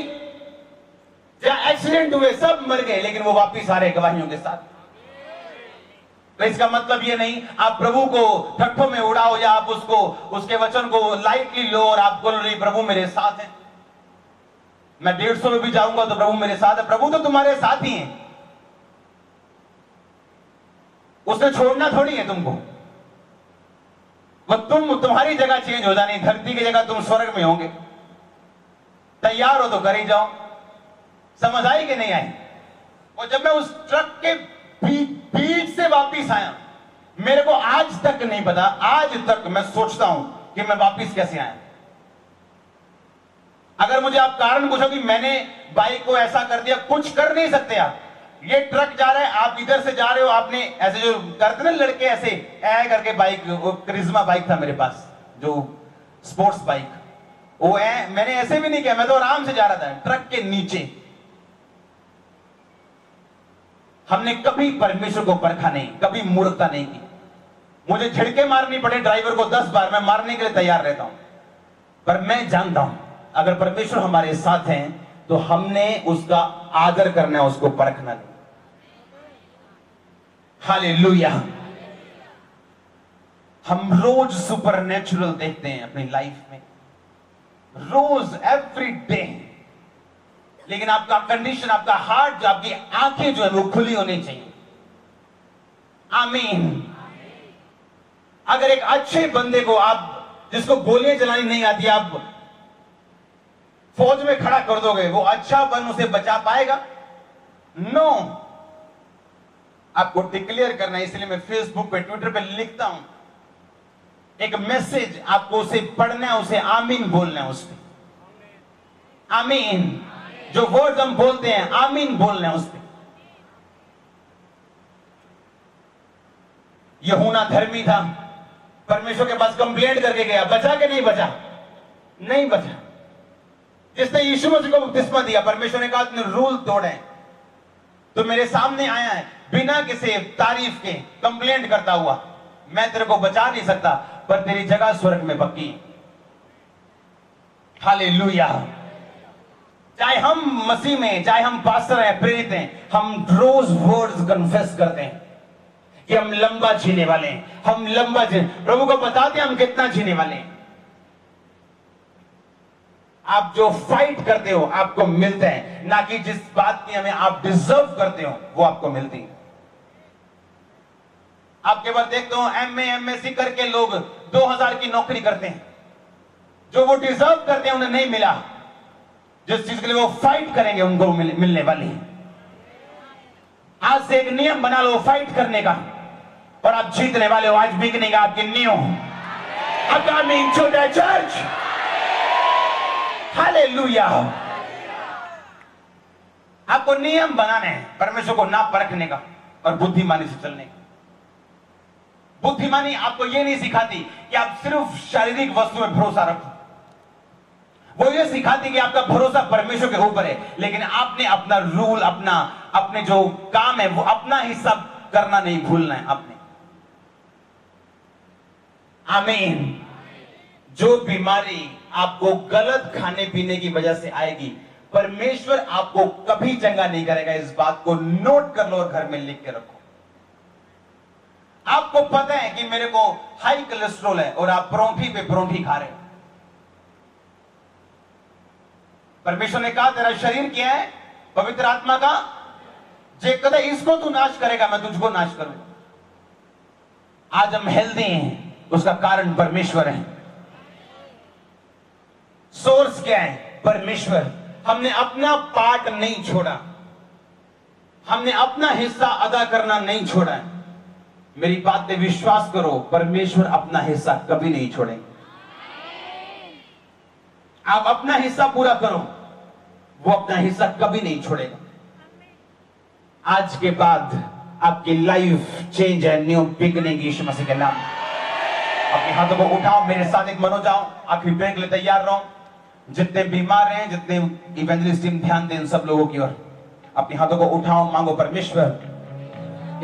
जहां एक्सीडेंट हुए सब मर गए, लेकिन वो वापिस आ रहे गवाहियों के साथ। तो इसका मतलब ये नहीं आप प्रभु को ठट्ठों में उड़ाओ या आप उसके वचन को लाइटली लो और आप बोल रही प्रभु मेरे साथ है, मैं 150 में भी जाऊंगा तो प्रभु मेरे साथ है। प्रभु तो तुम्हारे साथ ही है, उसने छोड़ना थोड़ी है तुमको। वो तुम्हारी जगह चेंज हो जानी, धरती की जगह तुम स्वर्ग में होंगे। तैयार हो तो कर ही जाओ। समझ आई कि नहीं आई? और जब मैं उस ट्रक के बीच से वापिस आया, मेरे को आज तक नहीं पता, आज तक मैं सोचता हूं कि मैं वापिस कैसे आया। अगर मुझे आप कारण पूछो कि मैंने बाइक को ऐसा कर दिया, कुछ कर नहीं सकते आप। ये ट्रक जा रहा है, आप इधर से जा रहे हो, आपने ऐसे जो करते ना लड़के ऐसे करके बाइक, वो करिश्मा बाइक था मेरे पास, जो स्पोर्ट्स बाइक, वो मैंने ऐसे भी नहीं किया, मैं तो आराम से जा रहा था ट्रक के नीचे। हमने कभी परमेश्वर को परखा नहीं, कभी मूर्खता नहीं की। मुझे झिड़के मारनी पड़े ड्राइवर को 10 बार, मैं मारने के लिए तैयार रहता हूं, पर मैं जानता हूं अगर परमेश्वर हमारे साथ हैं तो हमने उसका आदर करना है, उसको परखना नहीं। हालेलुया। हम रोज सुपरनेचुरल देखते हैं अपनी लाइफ में, रोज, एवरी डे, लेकिन आपका कंडीशन, आपका हार्ट, आपकी आंखें जो है वो खुली होनी चाहिए। आमीन। अगर एक अच्छे बंदे को आप, जिसको गोलियां चलानी नहीं आती, आप फौज में खड़ा कर दोगे, वो अच्छा बन उसे बचा पाएगा? नो। आपको डिक्लेयर करना है, इसलिए मैं फेसबुक पे, ट्विटर पे लिखता हूं एक मैसेज, आपको उसे पढ़ना है, उसे आमीन बोलना है, उसपे आमीन। जो वर्ड हम बोलते हैं आमीन बोलना है उसपे। यूहन्ना धर्मी था, परमेश्वर के पास कंप्लेंट करके गया, बचा के नहीं बचा? नहीं बचा। जिसने यीशु मसीह को बपतिस्मा दिया, परमेश्वर ने कहा तुमने रूल तोड़े, तो मेरे सामने आया है बिना किसी तारीफ के कंप्लेंट करता हुआ, मैं तेरे को बचा नहीं सकता, पर तेरी जगह स्वर्ग में पक्की है। हालेलुया। चाहे हम मसीह में, चाहे हम पास्टर हैं, प्रेरित हैं, हम रोज वर्ड्स कन्फेस करते हैं कि हम लंबा जीने वाले हैं, हम लंबा प्रभु को बताते हैं हम कितना जीने वाले हैं। आप जो फाइट करते हो आपको मिलता है, ना कि जिस बात की हमें आप डिजर्व करते हो वो आपको मिलती है। आपके बार देखते हो एमए एमएससी करके लोग 2000 की नौकरी करते हैं, जो वो डिजर्व करते हैं उन्हें नहीं मिला, जिस चीज के लिए वो फाइट करेंगे उनको मिलने वाली है। आज से एक नियम बना लो फाइट करने का, और आप जीतने वाले हो। आज बिगनेगा आपके नियम। Coming to the church. Hallelujah. आपको नियम बनाने हैं, परमेश्वर को ना परखने का और बुद्धिमानी से चलने का। बुद्धिमानी आपको यह नहीं सिखाती कि आप सिर्फ शारीरिक वस्तु में भरोसा रखो, वो ये सिखाती कि आपका भरोसा परमेश्वर के ऊपर है, लेकिन आपने अपना रूल, अपने जो काम है वो अपना हिस्सा करना नहीं भूलना है आपने। आमीन। जो बीमारी आपको गलत खाने पीने की वजह से आएगी, परमेश्वर आपको कभी चंगा नहीं करेगा। इस बात को नोट कर लो और घर में लिख के रखो। आपको पता है कि मेरे को हाई कोलेस्ट्रॉल है और आप परोंठी पे परोंठी खा रहे हो। परमेश्वर ने कहा तेरा शरीर क्या है? पवित्र आत्मा का जे कदे इसको तू नाश करेगा मैं तुझको नाश करूंगा। आज हम हेल्दी हैं, उसका कारण परमेश्वर है। सोर्स क्या है? परमेश्वर। हमने अपना पार्ट नहीं छोड़ा, हमने अपना हिस्सा अदा करना नहीं छोड़ा है। मेरी बात पे विश्वास करो, परमेश्वर अपना हिस्सा कभी नहीं छोड़ेंगे। आप अपना हिस्सा पूरा करो, वो अपना हिस्सा कभी नहीं छोड़ेगा। आज के बाद आपकी लाइफ चेंज है, न्यू बिगिनिंग यीशु मसीह के नाम। अपने हाथों को उठाओ, मेरे साथ एक मनो जाओ, आखिरी ब्रेक के लिए तैयार रहो। जितने बीमार हैं, जितने इवेंजलिस्ट टीम ध्यान दें सब लोगों की ओर। अपने हाथों को उठाओ, मांगो परमेश्वर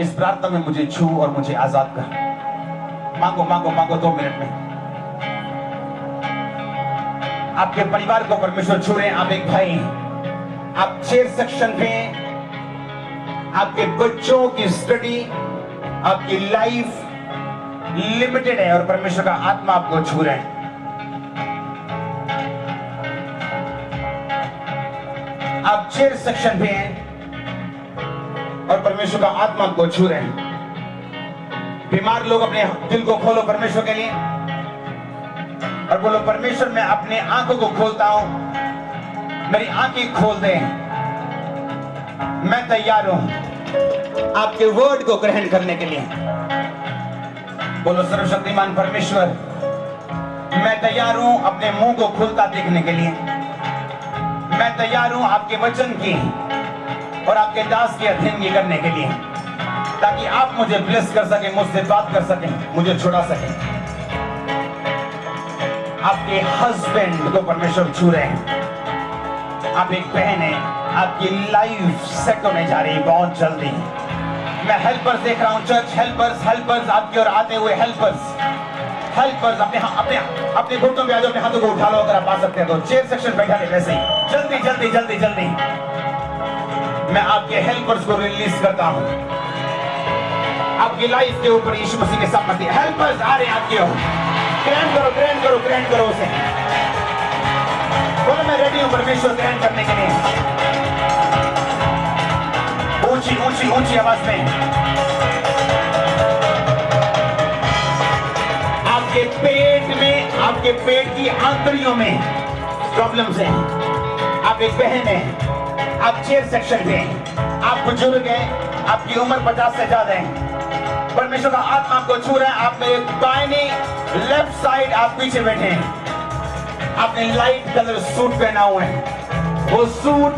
इस प्रार्थना में मुझे छू और मुझे आजाद कर। मांगो मांगो मांगो 2 मिनट में। आपके परिवार को परमेश्वर छू रहे हैं। आप एक भाई, आप चेयर सेक्शन पे, आपके बच्चों की स्टडी, आपकी लाइफ लिमिटेड है और परमेश्वर का आत्मा आपको छू रहे हैं। आप चेयर सेक्शन पे हैं और परमेश्वर का आत्मा को छू रहे हैं। बीमार लोग अपने दिल को खोलो परमेश्वर के लिए और बोलो परमेश्वर मैं अपने आंखों को खोलता हूं, मेरी आंखें खोल दे, मैं तैयार हूं आपके वर्ड को ग्रहण करने के लिए। बोलो सर्वशक्तिमान परमेश्वर मैं तैयार हूं अपने मुंह को खुलता देखने के लिए। मैं तैयार हूं आपके वचन की और आपके दास की अधीनगी करने के लिए, ताकि आप मुझे ब्लेस कर सके, मुझसे बात कर सके, मुझे छुड़ा सके। आपके हस्बैंड को परमेश्वर छू रहे हैं। आप एक बहन है, आपकी लाइफ सेट होने जा रही है बहुत जल्दी। मैं हेल्पर्स देख रहा हूं, चर्च हेल्पर्स, हेल्पर्स आपकी ओर आते हुए, हेल्पर्स हेल्पर्स अपने घुटनों पे आ जाओ, अपने हाथों को उठा लो अगर आप आ सकते हैं तो। चेयर सेक्शन बैठा ले वैसे ही, जल्दी जल्दी जल्दी जल्दी। मैं आपके हेल्पर्स को रिलीज करता हूं आपकी लाइफ के ऊपर यीशु मसीह के सामर्थ्य। हेल्पर्स आ रहे हैं आपके ओर। ग्रहण करो ग्रहण करो ग्रहण करो उसे। बोलो मैं रेडी हूं परमेश्वर ग्रहण करने के लिए। ऊंची ऊंची ऊंची आवाज में। आपके पेट में, आपके पेट की आंतड़ियों में प्रॉब्लम्स हैं। आप एक बहन है, आप चेयर सेक्शन पे हैं, आप बुजुर्ग हैं, आपकी उम्र 50 से ज्यादा है। परमेश्वर का आत्मा आपको छू रहा है। आप मेरे दाहिने लेफ्ट साइड आप पीछे बैठे हैं। आपने लाइट कलर सूट पहना हुआ है। वो सूट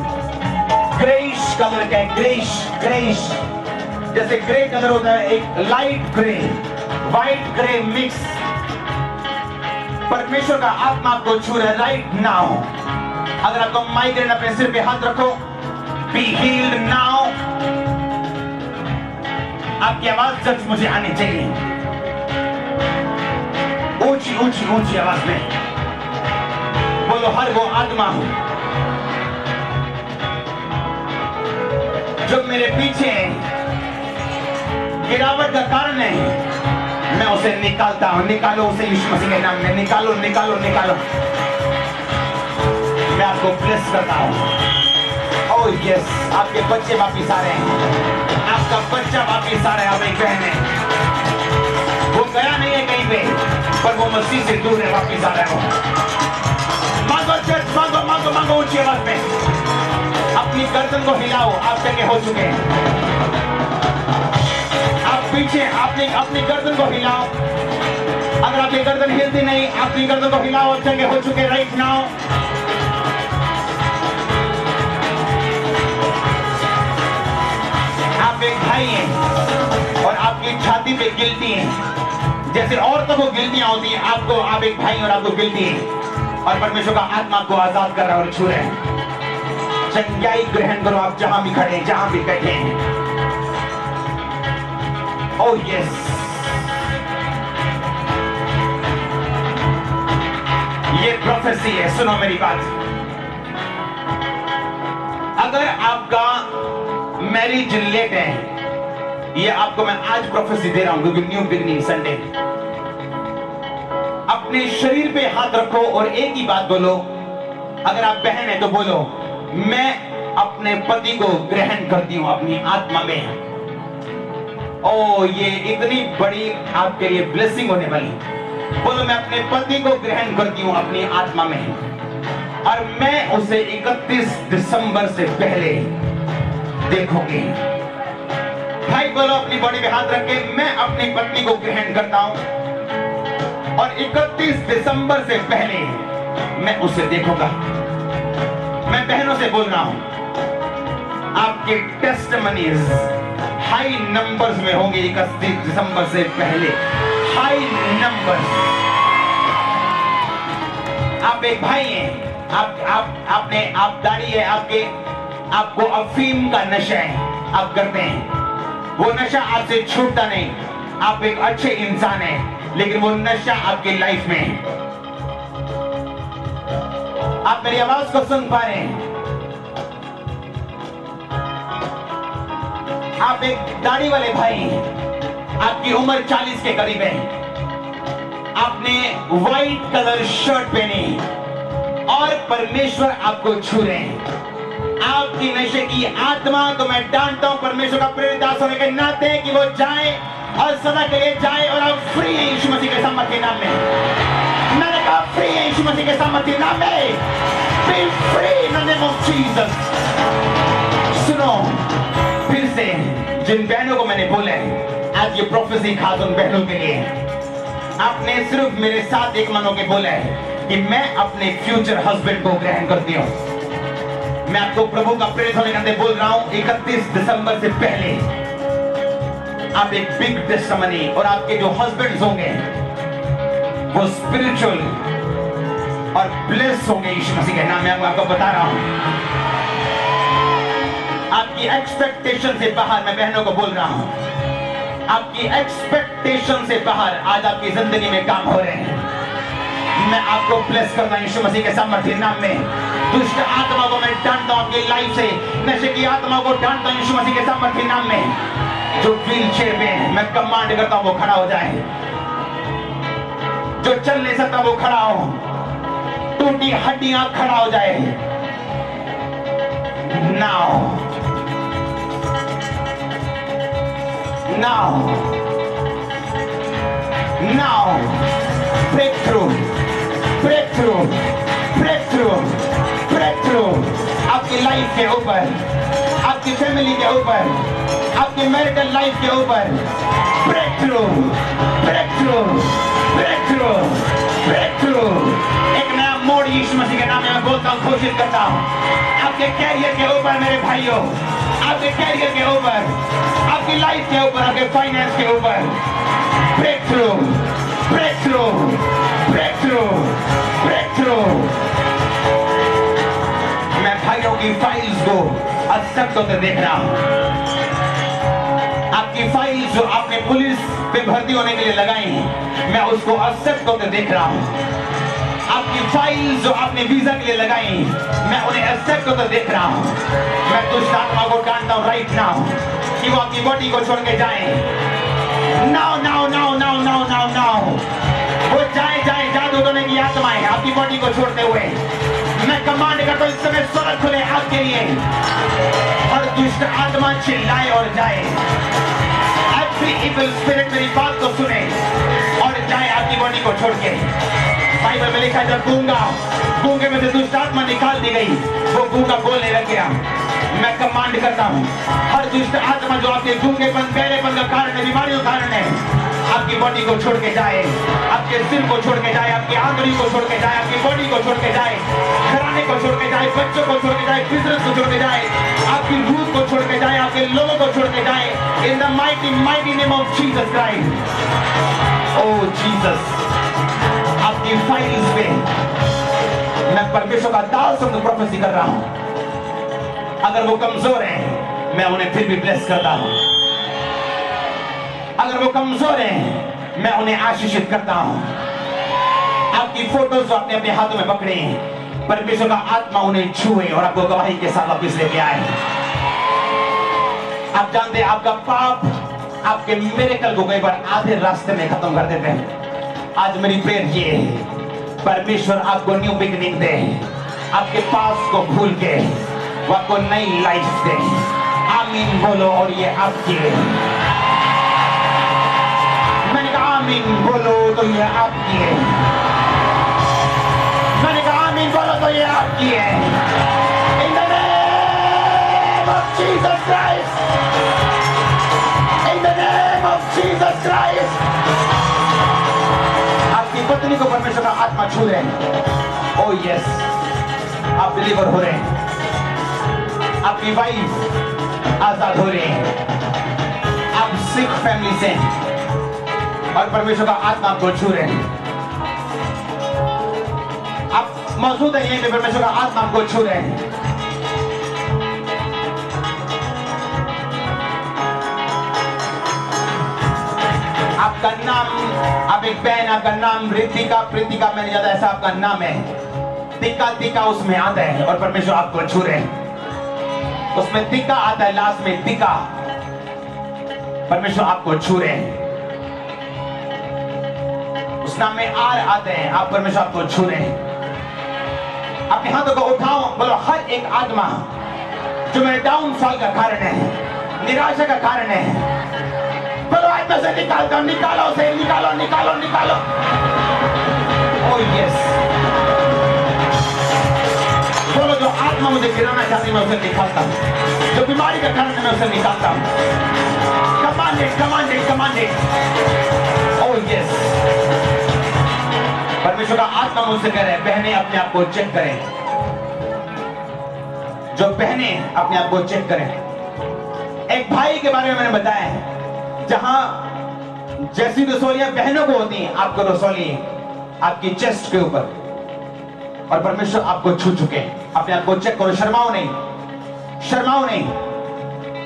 ग्रेइश कलर का है, ग्रेइश ग्रेइश, जैसे ग्रे कलर होता है, एक light grey white grey mix. परमेश्वर का आत्मा आपको छू रहा है राइट नाउ। अगर आपको माइग्रेन, अपने सिर पे हाथ रखो। Be healed now. आपकी आवाज चर्च मुझे आनी चाहिए। ऊंची ऊंची आवाज में बोलो, हर वो आत्मा जो मेरे पीछे गिरावट का कारण है, मैं उसे निकालता हूं। निकालो उसे यीशु मसीह के नाम में, निकालो निकालो निकालो। मैं आपको ब्लेस करता हूं। ओह यस, आपके बच्चे वापिस आ रहे हैं, आपका बच्चा वापिस आ रहा है। आप एक बहन है, वो गया नहीं है कहीं पे, पर वो मसीह से दूर है, वापिस आ रहा है वो। मांगो चर्च, मांगो मांगो मांगो ऊंची आवाज में। अपनी गर्दन को हिलाओ, आप जगह हो चुके हैं। आप पीछे अपनी गर्दन को हिलाओ। अगर आपकी गर्दन हिलती नहीं, अपनी गर्दन को हिलाओ, आप जगह हो चुके राइट नाउ। आप एक भाई हैं और आपकी छाती पे गिल्टी है, जैसे औरतों को गिल्टियां होती हैं, आपको, आप एक भाई और आपको गिल्टी है, और परमेश्वर का आत्मा को आजाद कर रहा है और छू रहे हैं। चंगाई ग्रहण करो, आप जहां भी खड़े, जहां भी बैठे हैं। ओह यस, ये प्रोफेसी है। सुनो मेरी बात, अगर आपका मैरिज लेट है, ये आपको मैं आज प्रोफेसी दे रहा हूं, क्योंकि न्यू बिगनिंग संडे। अपने शरीर पे हाथ रखो और एक ही बात बोलो। अगर आप बहन है तो बोलो, मैं अपने पति को ग्रहण करती हूं अपनी आत्मा में। ओ, ये इतनी बड़ी आपके लिए ब्लेसिंग होने वाली। बोलो, मैं अपने पति को ग्रहण करती हूं अपनी आत्मा में, और मैं उसे 31 दिसंबर से पहले देखूंगी। भाई बोलो, अपनी बॉडी पे हाथ रख के, मैं अपनी पत्नी को ग्रहण करता हूं और 31 दिसंबर से पहले मैं उसे देखूंगा। मैं बहनों से बोल रहा हूं, आपके टेस्टमनीज हाई नंबर्स में होंगे 31 दिसंबर से पहले, हाई नंबर्स। आप एक भाई हैं, आप दाढ़ी है आपके, आपको अफीम का नशा है, आप करते हैं, वो नशा आपसे छूटता नहीं। आप एक अच्छे इंसान हैं, लेकिन वो नशा आपकी लाइफ में है। आप मेरी आवाज को सुन पा रहे हैं? आप एक दाढ़ी वाले भाई हैं, आपकी उम्र 40 के करीब है, आपने व्हाइट कलर शर्ट पहनी और परमेश्वर आपको छू रहे हैं। आपकी नशे की आत्मा को मैं डांटता हूं परमेश्वर का प्रेरित दास होने के नाते, कि वो जाए और सदा के लिए जाए, और आप फ्री हैं यीशु मसीह के सामर्थ्य नाम में। मैंने कहा फ्री है यीशु मसीह के सामर्थ्य नाम में। Be free in the name of Jesus. सुनो फिर से, जिन बहनों को मैंने बोला है, आज ये प्रोफेसी खास उन बहनों के लिए है। आपने सिर्फ मेरे साथ एक मन होकर बोला है कि मैं अपने फ्यूचर हस्बैंड को ग्रहण करती हूँ। मैं आपको प्रभु का प्रेरित होने के नाते बोल रहा हूँ, 31 दिसंबर से पहले आप एक बिग टेस्टिमनी, और आपके जो हस्बैंड्स होंगे वो स्पिरिचुअल और ब्लेस होंगे यीशु मसीह के नाम में। मैं आपको बता रहा हूं, आपकी एक्सपेक्टेशन से बाहर, मैं बहनों को बोल रहा हूं, आपकी एक्सपेक्टेशन से बाहर आज आपकी जिंदगी में काम हो रहे हैं। मैं आपको ब्लेस करता हूं यीशु मसीह के सामर्थ्य नाम में। दुष्ट आत्मा को मैं डांटता हूं आपकी लाइफ से, नशे की आत्मा को डांटता हूं यीशु मसीह के सामर्थ्य नाम में। जो व्हील चेयर पे मैं कमांड करता हूं वो खड़ा हो जाए, जो चल नहीं सकता वो खड़ा हो, टूटी हड्डियां खड़ा हो जाए। Now now now break through, break through, break through, break through आपकी लाइफ के ऊपर, आपकी फैमिली के ऊपर, आपकी मैरिटल लाइफ के ऊपर। Break through, break through, break through, break through. एक नया मोड़ यीशु मसीह के नाम में मैं बोलता हूँ, घोषित करता हूँ आपके कैरियर के ऊपर मेरे भाइयों, आपके कैरियर के ऊपर, आपकी लाइफ के ऊपर, आपके फाइनेंस के ऊपर। Break through, break through, break through, break through. मैं भाइयों की फाइल्स को असत्य होते देख रहा हूं। आपकी फाइल्स जो आपने पुलिस में भर्ती होने के लिए लगाई, मैं उसको एक्सेप्ट होते देख रहा हूँ। आपकी फाइल जो आपने वीजा के लिए लगाई, मैं उन्हें एक्सेप्ट होते देख रहा हूँ। मैं दुष्ट आत्मा को काटता हूँ राइट नाउ कि वो आपकी बॉडी को छोड़ के जाए। Now now now now now now now वो जाए जाए। जादू टोने की आत्माएं आपकी बॉडी को छोड़ते हुए मैं कमांड करता हूँ, इस समय स्वर्ग खुले आपके लिए और दुष्ट आत्मा चिल्लाए और जाए। एवरी इविल स्पिरिट मेरी बात को सुने और जाए आपकी बॉडी को छोड़ के। बाइबल में लिखा है जब गूंगे में से दुष्ट आत्मा निकाल दी गई, वो गूंगा बोलने लग गया। मैं कमांड करता हूँ हर दुष्ट आत्मा जो आपके गूंगेपन बहरेपन का कारण है, बीमारियों का कारण है, आपकी बॉडी को छोड़ के जाए, आपके सिर को छोड़ के जाए, आपकी आंगुली को छोड़ के जाए, आपकी बॉडी को छोड़ के जाए, घराने को छोड़ के जाए, बच्चों को छोड़ के जाए, बिजनेस को छोड़ के जाए, आपकी रूह को छोड़ के जाए, आपके लोगों को छोड़ के जाए। In the mighty name of Jesus Christ. Oh Jesus, आपकी फाइल्स पे मैं परमेश्वर का दाल से प्रोफेसी कर रहा हूं। अगर वो कमजोर हैं, मैं उन्हें फिर भी ब्लेस करता हूं। अगर वो कमजोर हैं, मैं उन्हें आशीषित करता हूं। आपकी फोटोज जो आपने अपने हाथों में पकड़े हैं, परमेश्वर का आत्मा उन्हें छुए और आपको गवाही के साथ वापस लेके आए। आप जानते हैं आपका पाप आपके मिरेकल को कई बार आधे रास्ते में खत्म कर देते हैं। आज मेरी प्रेयर ये है, परमेश्वर आपको न्यू बिगनिंग दे, आपके पास को भूल के वो आपको नई लाइफ दे। आमीन बोलो और ये आपकी है। मैंने कहा आमीन बोलो तो ये आपकी है। मैंने कहा आमीन बोलो तो ये आपकी है। In the name of Jesus Christ, in the name of Jesus Christ. आपकी पत्नी को परमेश्वर का आत्मा छू रहे हैं। ओह यस, आप डिलीवर हो रहे हैं। आपकी वाइफ आजाद हो रही है। आप सिख फैमिली से और परमेश्वर का आत्मा आपको छू रहे हैं। आप मौजूद है यहीं पे, परमेश्वर का आत्मा आपको छू रहे हैं। आपका नाम, आप एक बहन, आपका नाम रितिका, प्रीतिका, मैंने ज्यादा ऐसा आपका नाम है। तिक्का तिक्का उसमें आता है और परमेश्वर आपको छू रहे हैं। उसमें तिक्का आता है, लास्ट में तिक्का, परमेश्वर आपको छू रहे हैं। उस नाम में आर आते हैं, आप परमेश्वर आपको छू रहे हैं। अपने हाथों को उठाओ, बोलो हर एक आत्मा जो मेरे डाउनफॉल का कारण है, निराशा का कारण है, बोलो आज मैं से निकालता हूं। निकालो उसे, निकालो निकालो निकालो। ओह यस, बोलो जो आत्मा मुझे गिराना चाहती है मैं उसे निकालता हूं। जो बीमारी का कारण है मैं उसे निकालता हूं। Command it, command it, command it. Oh yes, परमेश्वर का आत्मा मुझसे कह रहे हैं बहनें अपने आप को चेक करें। जो बहनें अपने आप को चेक करें। एक भाई के बारे में मैंने बताया है, जहां जैसी रसौलियां बहनों को होती हैं, आपको रसौली आपकी चेस्ट के ऊपर, और परमेश्वर आपको छू चुके हैं। अपने आप को चेक करो, शर्माओ नहीं, शर्माओ नहीं।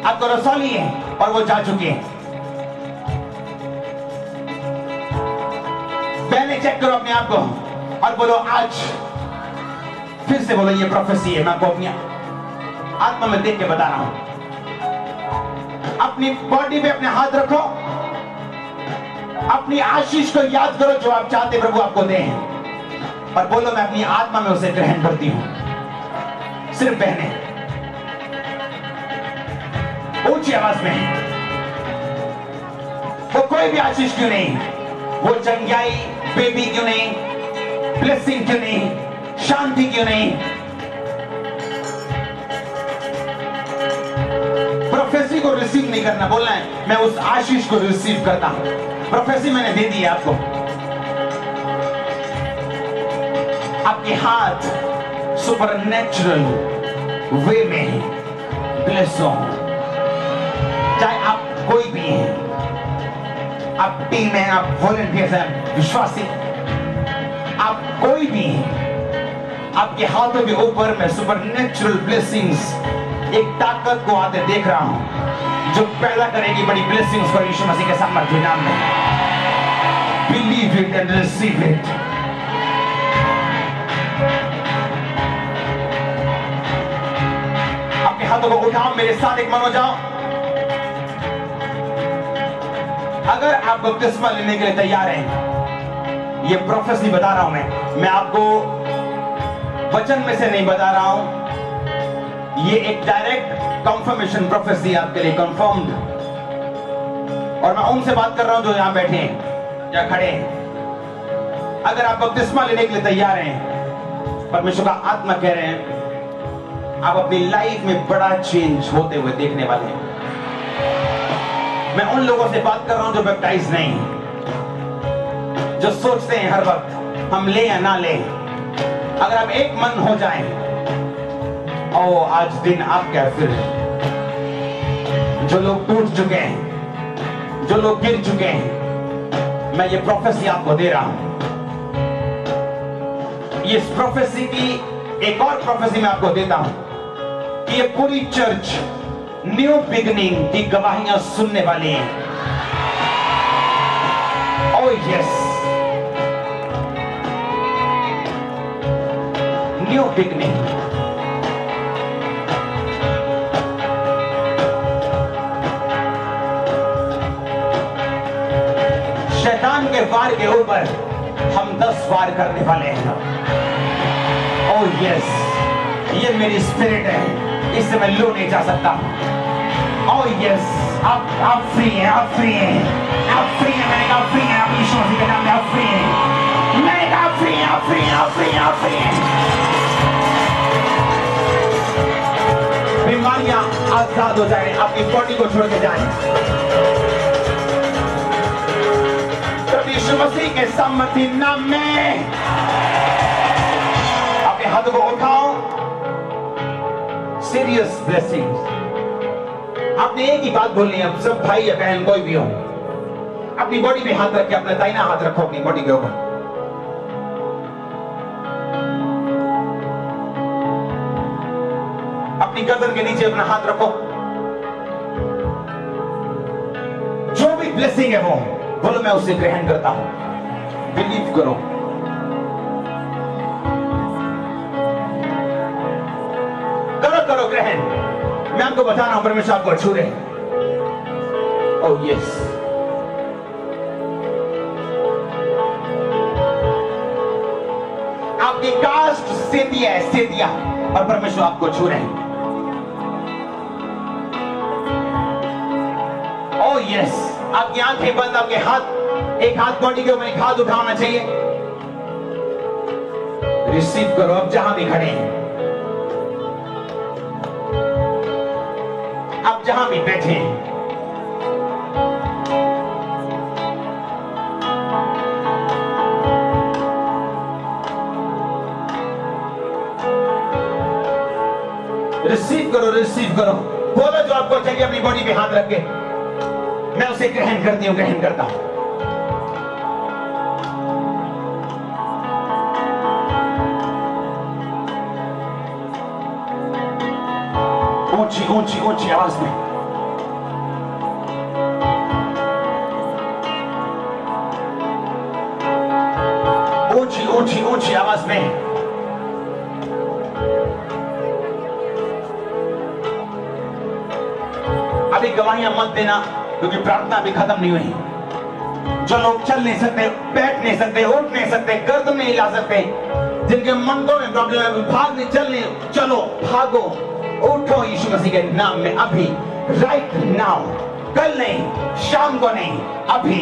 आपको रसौली है और वो जा चुके हैं। पहले चेक करो अपने आप को और बोलो आज फिर से बोलो ये प्रोफेसी है। मैं आपको अपनी आत्मा में देख के बता रहा हूं। अपनी बॉडी पे अपने हाथ रखो, अपनी आशीष को याद करो जो आप चाहते प्रभु आपको दे, और बोलो मैं अपनी आत्मा में उसे ग्रहण करती हूं। सिर्फ बहने ऊंची आवाज में, वो कोई भी आशीष क्यों नहीं, वो चंगाई बेबी क्यों नहीं, ब्लेसिंग क्यों नहीं, शांति क्यों नहीं, प्रोफेसी को रिसीव नहीं करना, बोलना है मैं उस आशीष को रिसीव करता हूं। प्रोफेसी मैंने दे दी है आपको। आपके हाथ सुपरनेचुरल वे में ब्लेस हो, चाहे आप कोई भी हैं, आप टीम हैं, आप वॉलंटियर्स हैं, विश्वासी, आप कोई भी हैं, आपके हाथों के ऊपर मैं सुपरनेचुरल ब्लेसिंग्स, एक ताकत को आते देख रहा हूं। जो पैदा करेगी बड़ी ब्लेसिंग्स को यीशु मसीह के सामर्थ्य नाम में। Believe it and receive it. अपने हाथों को उठाओ, मेरे साथ एक मन हो जाओ। अगर आप बपतिस्मा लेने के लिए तैयार हैं, ये प्रोफेसी बता रहा हूं मैं आपको वचन में से नहीं बता रहा हूं, ये एक डायरेक्ट कंफर्मेशन प्रोफेसी आपके लिए कंफर्म्ड। और मैं उनसे बात कर रहा हूं जो यहां बैठे हैं या खड़े हैं। अगर आप बपतिस्मा लेने के लिए तैयार हैं, परमेश्वर का आत्मा कह रहे हैं आप अपनी लाइफ में बड़ा चेंज होते हुए देखने वाले हैं। मैं उन लोगों से बात कर रहा हूं जो बैप्टाइज नहीं, जो सोचते हैं हर वक्त हम ले या ना ले। अगर आप एक मन हो जाएं, ओ आज दिन आपका है। फिर जो लोग टूट चुके हैं, जो लोग गिर चुके हैं, मैं ये प्रोफेसी आपको दे रहा हूं। ये प्रोफेसी की एक और प्रोफेसी मैं आपको देता हूं कि ये पूरी चर्च न्यू बिगनिंग की गवाहियां सुनने वाली है। Oh yes, new beginning. शैतान के वार के ऊपर हम 10 वार करने वाले हैं। ओह यस, ये मेरी स्पिरिट है, इससे मैं लो नहीं जा सकता। ओह यस, आप फ्री हैं, आप फ्री हैं, आप फ्री हैं। मैंने कहा फ्री हैं, आप यीशु मसीह के नाम में आप फ्री हैं। मैंने कहा फ्री हैं, आप फ्री हैं, आप फ्री हैं, आप फ्री हैं। बीमारियां आजाद हो जाएं, आपकी बॉडी को छोड़ के जाएं। प्रभु यीशु मसीह के सामर्थ्य नाम में अपने हाथों को उठाओ। Serious blessings. आपने एक ही बात बोलनी है, सब भाई या बहन कोई भी हो, अपनी बॉडी पे हाथ रख के अपना दाहिना हाथ रखो अपनी बॉडी के ऊपर। अपनी गर्दन के नीचे अपना हाथ रखो। जो भी ब्लेसिंग है वो बोलो, मैं उसे ग्रहण करता हूं। बिलीव करो। करो ग्रहण। मैं आपको बता रहा हूं, परमेश्वर आपको छू रहे हैं। ओह यस, आपकी कास्ट सेतिया है, सेतिया, और परमेश्वर आपको छू रहे हैं। ओह यस, आपकी आंखें बंद, आपके हाथ, एक हाथ बॉडी के ऊपर, एक हाथ उठाना चाहिए। रिसीव करो अब जहां भी खड़े हैं, आप जहां भी बैठे हैं। रिसीव करो, रिसीव करो। बोलो जो आपको चाहिए अपनी बॉडी पे हाथ रख के। मैं उसे ग्रहण करती हूं, ग्रहण करता हूं। ऊंची ऊंची ऊंची आवाज में ऊंची ऊंची ऊंची आवाज में अभी गवाहियां मत देना, क्योंकि प्रार्थना अभी खत्म नहीं हुई। जो लोग चल नहीं सकते, बैठ नहीं सकते, उठ नहीं सकते, गर्दन नहीं हिला सकते, जिनके मंदों में प्रॉब्लम है, भाग नहीं, चल नहीं, चलो भागो, उठो यीशु मसीह के नाम में अभी, राइट नाउ। कल नहीं, शाम को नहीं, अभी।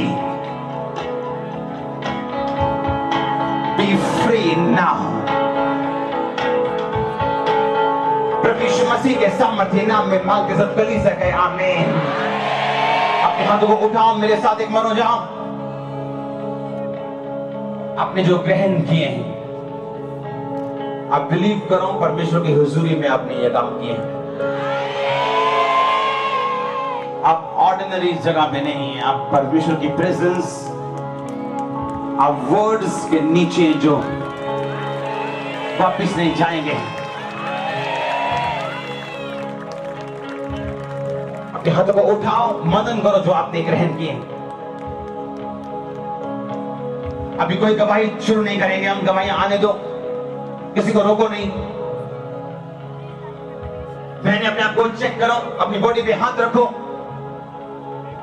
Be free now. प्रभु यीशु मसीह के सामर्थ्य नाम में मांग के सब गली सके। आमीन। अपने हाथों को उठाओ, मेरे साथ एक मन हो जाओ। आपने जो ग्रहण किए हैं, आप बिलीव करो, परमेश्वर की हुजूरी में आपने ये काम किए हैं। आप ऑर्डिनरी जगह में नहीं हैं, आप परमेश्वर की प्रेजेंस, आप वर्ड्स के नीचे जो वापिस नहीं जाएंगे। अपने हाथों को उठाओ, मनन करो जो आपने ग्रहण किए। अभी कोई गवाही शुरू नहीं करेंगे, हम गवाहियां आने दो, किसी को रोको नहीं। मैंने अपने आप को चेक करो, अपनी बॉडी पे हाथ रखो,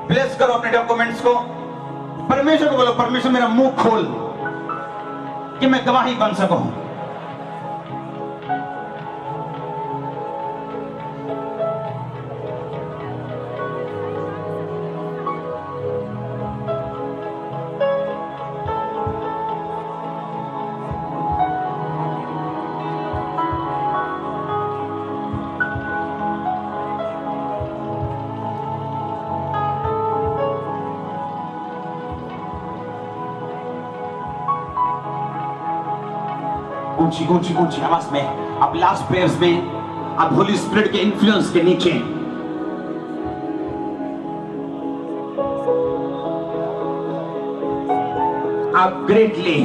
ब्लेस करो अपने डॉक्यूमेंट्स को। परमेश्वर को बोलो, परमेश्वर मेरा मुंह खोल कि मैं गवाही बन सकूं। ऊंची ऊंची ऊंची आवाज में आप लास्ट प्रेयर्स में आप होली स्पिरिट के इन्फ्लुएंस के नीचे आप ग्रेटली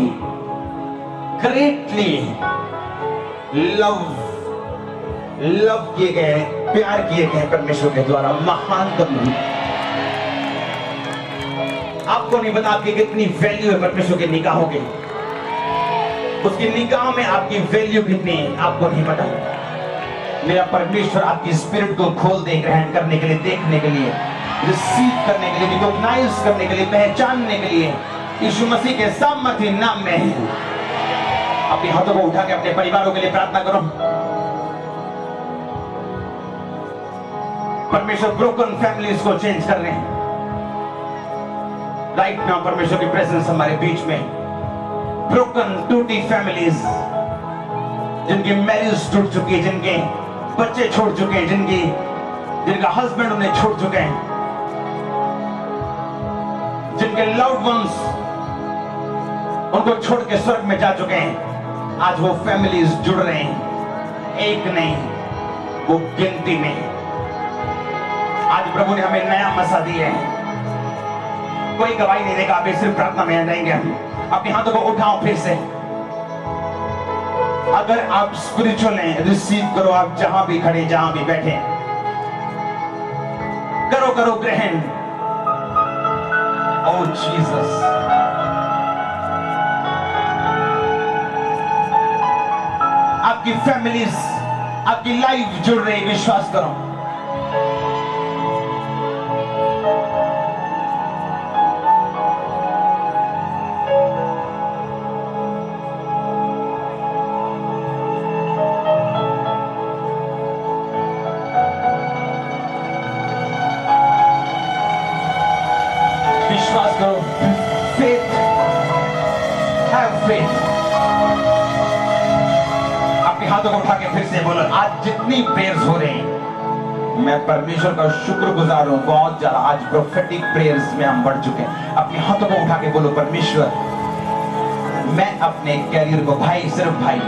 लव किए गए, प्यार किए गए परमेश्वर के द्वारा। महानतम आपको नहीं पता आपकी कितनी वैल्यू है परमेश्वर की निगाहों की, उसकी निगाह में आपकी वैल्यू कितनी है आपको नहीं पता। मेरा परमेश्वर आपकी स्पिरिट को खोल दे, ग्रहण करने के लिए, देखने के लिए, रिसीव करने के लिए, रिकॉग्नाइज करने के लिए, पहचानने के लिए यीशु मसीह के सामर्थ्य नाम में है। अपने हाथों को उठा के अपने परिवारों के लिए प्रार्थना करो। परमेश्वर ब्रोकन फैमिलीज को चेंज कर रहे हैं राइट नाउ। परमेश्वर की प्रेजेंस हमारे बीच में। ब्रोकन टूटी फैमिलीज, जिनकी मैरिज टूट चुकी है, जिनके बच्चे छोड़ चुके हैं, जिनका हस्बैंड उन्हें छोड़ चुके हैं, जिनके लव्ड वंस उनको छोड़ के स्वर्ग में जा चुके हैं, आज वो फैमिलीज जुड़ रहे हैं, एक नहीं वो गिनती में। आज प्रभु ने हमें नया मसा दिया है। कोई गवाही नहीं देगा, अभी सिर्फ प्रार्थना में आ जाएंगे हम। अपने हाथों को उठाओ फिर से। अगर आप स्पिरिचुअल हैं, रिसीव करो। आप जहां भी खड़े, जहां भी बैठे, करो ग्रहण। ओ जीसस, आपकी फैमिलीज, आपकी लाइफ जुड़ रही, विश्वास करो। विश्वास करो। Faith, have faith. अपने हाथों को उठा के फिर से बोलो, आज जितनी प्रेयर्स हो रहे हैं, मैं परमेश्वर का शुक्रगुजार हूं, बहुत ज्यादा। आज प्रोफेटिक प्रेयर्स में हम बढ़ चुके हैं। अपने हाथों को उठा के बोलो, परमेश्वर मैं अपने कैरियर को, भाई सिर्फ भाई,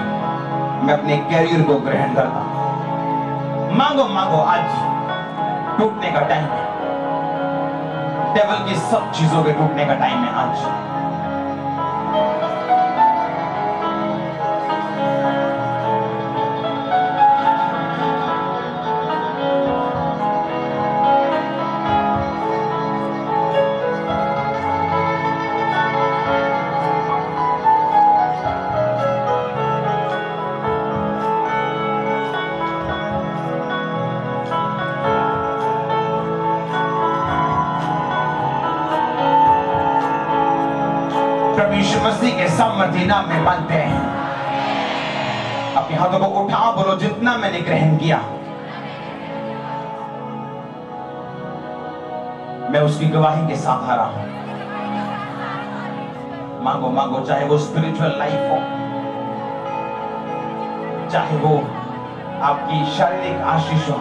मैं अपने कैरियर को ग्रहण करता हूं। मांगो, आज टूटने का टाइम है। टेबल की सब चीजों के टूटने का टाइम है आज। यीशु मसीह के सामर्थ्य नाम में मानते हैं। अपने हाथों को उठाओ, बोलो, जितना मैंने ग्रहण किया मैं उसकी गवाही के साथ आ रहा हूं। मांगो, चाहे वो स्पिरिचुअल लाइफ हो, चाहे वो आपकी शारीरिक आशीष हो।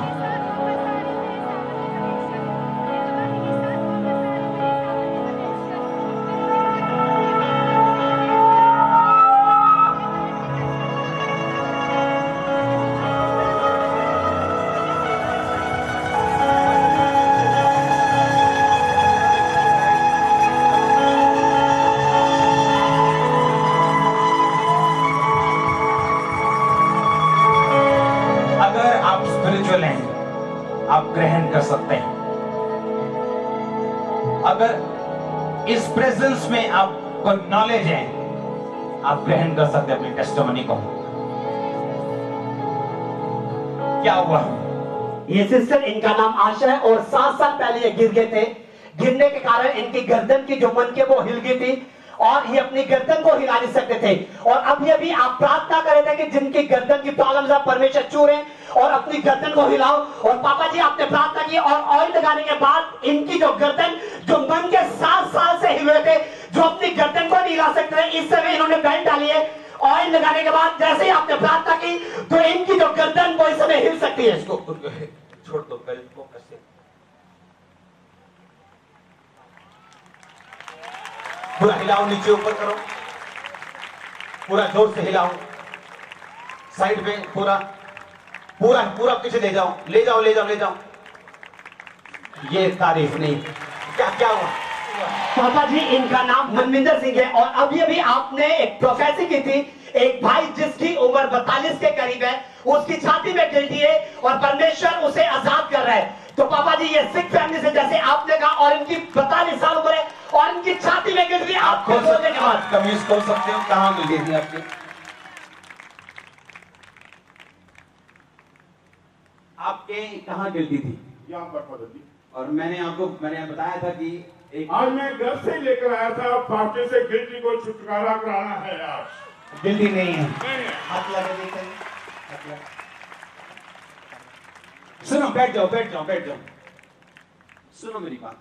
स्पिरिचुअल हैं, अगर इस प्रेजेंस में आपको नॉलेज है, आप ग्रहण कर सकते हैं अपनी टेस्टिमनी को। क्या हुआ? ये सिस्टर, इनका नाम आशा है और 7 साल पहले ये गिर गए थे। गिरने के कारण इनकी गर्दन की जो मनके वो हिल गई थी और ये अपनी गर्दन को हिला नहीं सकते थे। और अब ये भी आप प्रार्थना कर रहे थे कि जिनकी गर्दन की प्रॉब्लम है परमेश्वर चूरे और अपनी गर्दन को हिलाओ। और पापा जी आपने प्रार्थना की और ऑयल लगाने के बाद इनकी जो गर्दन, जो मन के 7 साल से हिले थे, जो अपनी गर्दन को नहीं हिला सकते थे, इस समय इन्होंने बैंड डाली है। ऑयल लगाने के बाद जैसे ही आपने प्रार्थना की तो इनकी जो गर्दन वो इस समय हिल सकती है। इसको छोड़ दो, बेल्ट को कैसे पूरा हिलाओ, नीचे ऊपर करो, पूरा जोर से हिलाओ, साइड पे पूरा पूरा पूरा पीछे ले जाओ, ले जाओ, ले जाओ, ले जाओ। ये तारीफ नहीं, क्या क्या हुआ? पापा जी इनका नाम मनविंदर सिंह है और अभी अभी आपने एक प्रोफेसी की थी। एक भाई जिसकी उम्र 42 के करीब है, उसकी छाती में गिल्टी है और परमेश्वर उसे आजाद कर रहा है। तो पापा जी ये सिख फैमिली से जैसे आपने कहा और इनकी 42 साल उम्र है और इनकी छाती में गिल्टी, आप खोल सकते हैं, आप कमीज खोल सकते हो, कहां गिल्टी थी आपकी? आपके कहां गिल्टी थी? यहाँ पर पद्धति। और मैंने बताया था कि आज मैं घर से लेकर आया था, फाटे से गिल्टी को छुटकारा कराना है यार। गिल्टी नहीं है। नहीं है। हाथ लगा देते हैं, हाथ लगा। सुनो, बैठ जाओ, बैठ जाओ, बैठ जाओ। सुनो मेरी बात।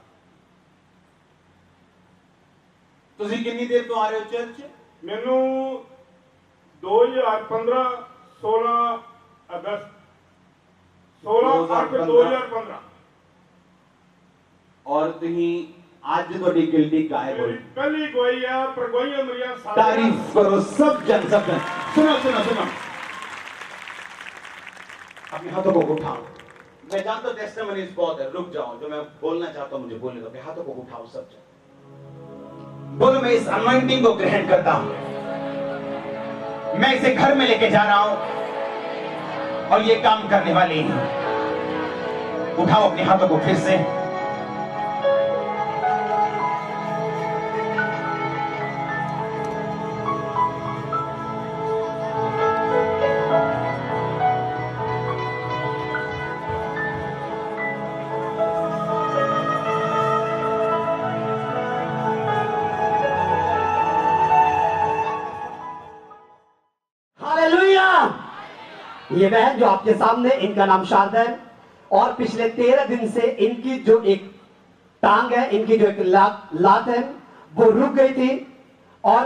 तुझे कितनी देर तो आ रहे हो चर्च? मैनू 2015 16 अगस्त 16/8/2015 और तुम आज थोड़ी गिल्टी गायब हो। कल ही गोई है पर गोई मरिया तारीफ करो सब जन, सब जन। सुनो सुनो सुनो, अपने हाथों को उठाओ। मैं जानता हूं टेस्टिमनीज बहुत है, रुक जाओ, जो मैं बोलना चाहता हूं मुझे बोलने दो। अपने हाथों को उठाओ सब जन, बोलो मैं इस अनॉइंटिंग को ग्रहण करता हूं, मैं इसे घर में लेके जा रहा हूं और ये काम करने वाली है। उठाओ अपने हाथों को फिर से। ये बहन जो आपके सामने, इनका नाम शारदा है और पिछले 13 दिन से इनकी जो एक टांग है, इनकी जो एक लात है वो रुक गई थी। और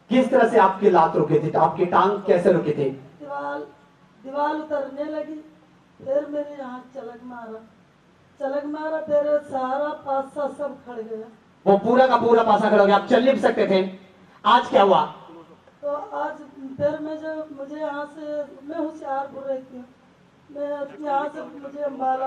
किस तरह से आपकी लात रुकी थी? तो आपकी टांग कैसे रुकी थी? दीवार उतरने लगी, फिर मेरे यहाँ चलक मारा, फिर सारा पासा सब खड़ गया। वो पूरा का पूरा पासा खड़ा हो गया, आप चल नहीं सकते थे। आज क्या हुआ? तो आज फिर मुझे यहाँ से, मैं होशियारपुर रहती हूँ, मैं यहाँ से मुझे अम्बाला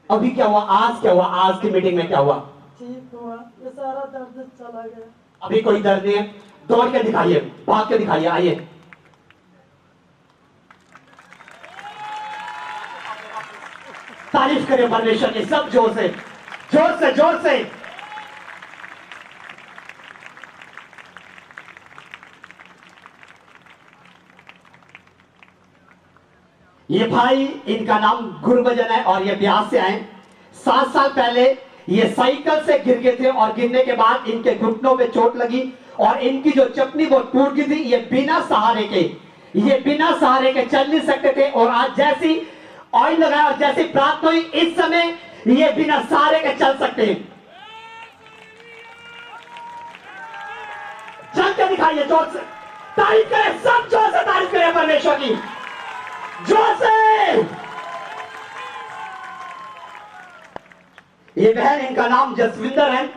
अभी क्या हुआ? आज क्या हुआ? आज की मीटिंग में क्या हुआ? ठीक हुआ, ये सारा दर्द चला गया। अभी कोई दर्द नहीं है? दौड़ के दिखाइए, भाग के दिखाइए, आइए। तारीफ करें परमेश्वर की, सब जोर से, जोर से, जोर से। ये भाई, इनका नाम गुरबचन है और ये बिहार से आए। 7 साल पहले ये साइकिल से गिर गए थे और गिरने के बाद इनके घुटनों में चोट लगी और इनकी जो चपनी वो टूट गई थी। ये बिना सहारे के चल नहीं सकते थे। और आज जैसी ऑयल लगाया और जैसी प्रार्थना हुई, इस समय ये बिना सहारे के चल सकते हैं। चल के दिखाइए, जोर से तारीफ करें, सब जोर से तारीफ करें परमेश्वर की, जोर से। ये बहन, इनका नाम जसविंदर है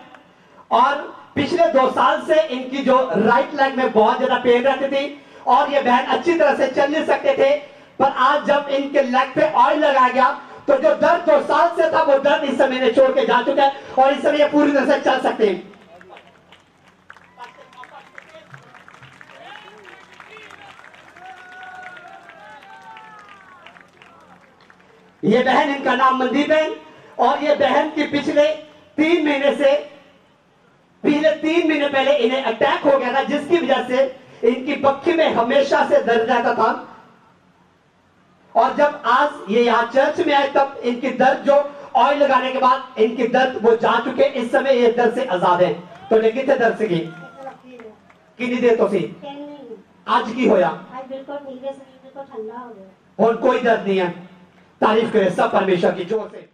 और पिछले 2 साल से इनकी जो राइट लेग में बहुत ज्यादा पेन रहती थी और ये बहन अच्छी तरह से चल नहीं सकते थे। पर आज जब इनके लेग पे ऑयल लगाया गया तो जो दर्द 2 साल से था वो दर्द इस समय छोड़ के जा चुका है और इस समय ये पूरी तरह से चल सकते हैं। ये बहन, इनका नाम मनदीप है और ये बहन की पिछले 3 महीने से पिछले 3 महीने पहले इन्हें अटैक हो गया था, जिसकी वजह से इनकी बक्खी में हमेशा से दर्द रहता था। और जब आज ये यहाँ चर्च में आए तब इनकी दर्द, जो ऑयल लगाने के बाद इनकी दर्द वो जा चुके, इस समय ये दर्द से आजाद है। तो लेकिन थे दर्द से की कितनी देर तो सी आज की होया, आज बिल्कुल ठीक है, शरीर बिल्कुल ठंडा हो गया। और कोई दर्द नहीं है। तारीफ करें सब परमेश्वर की जोर से।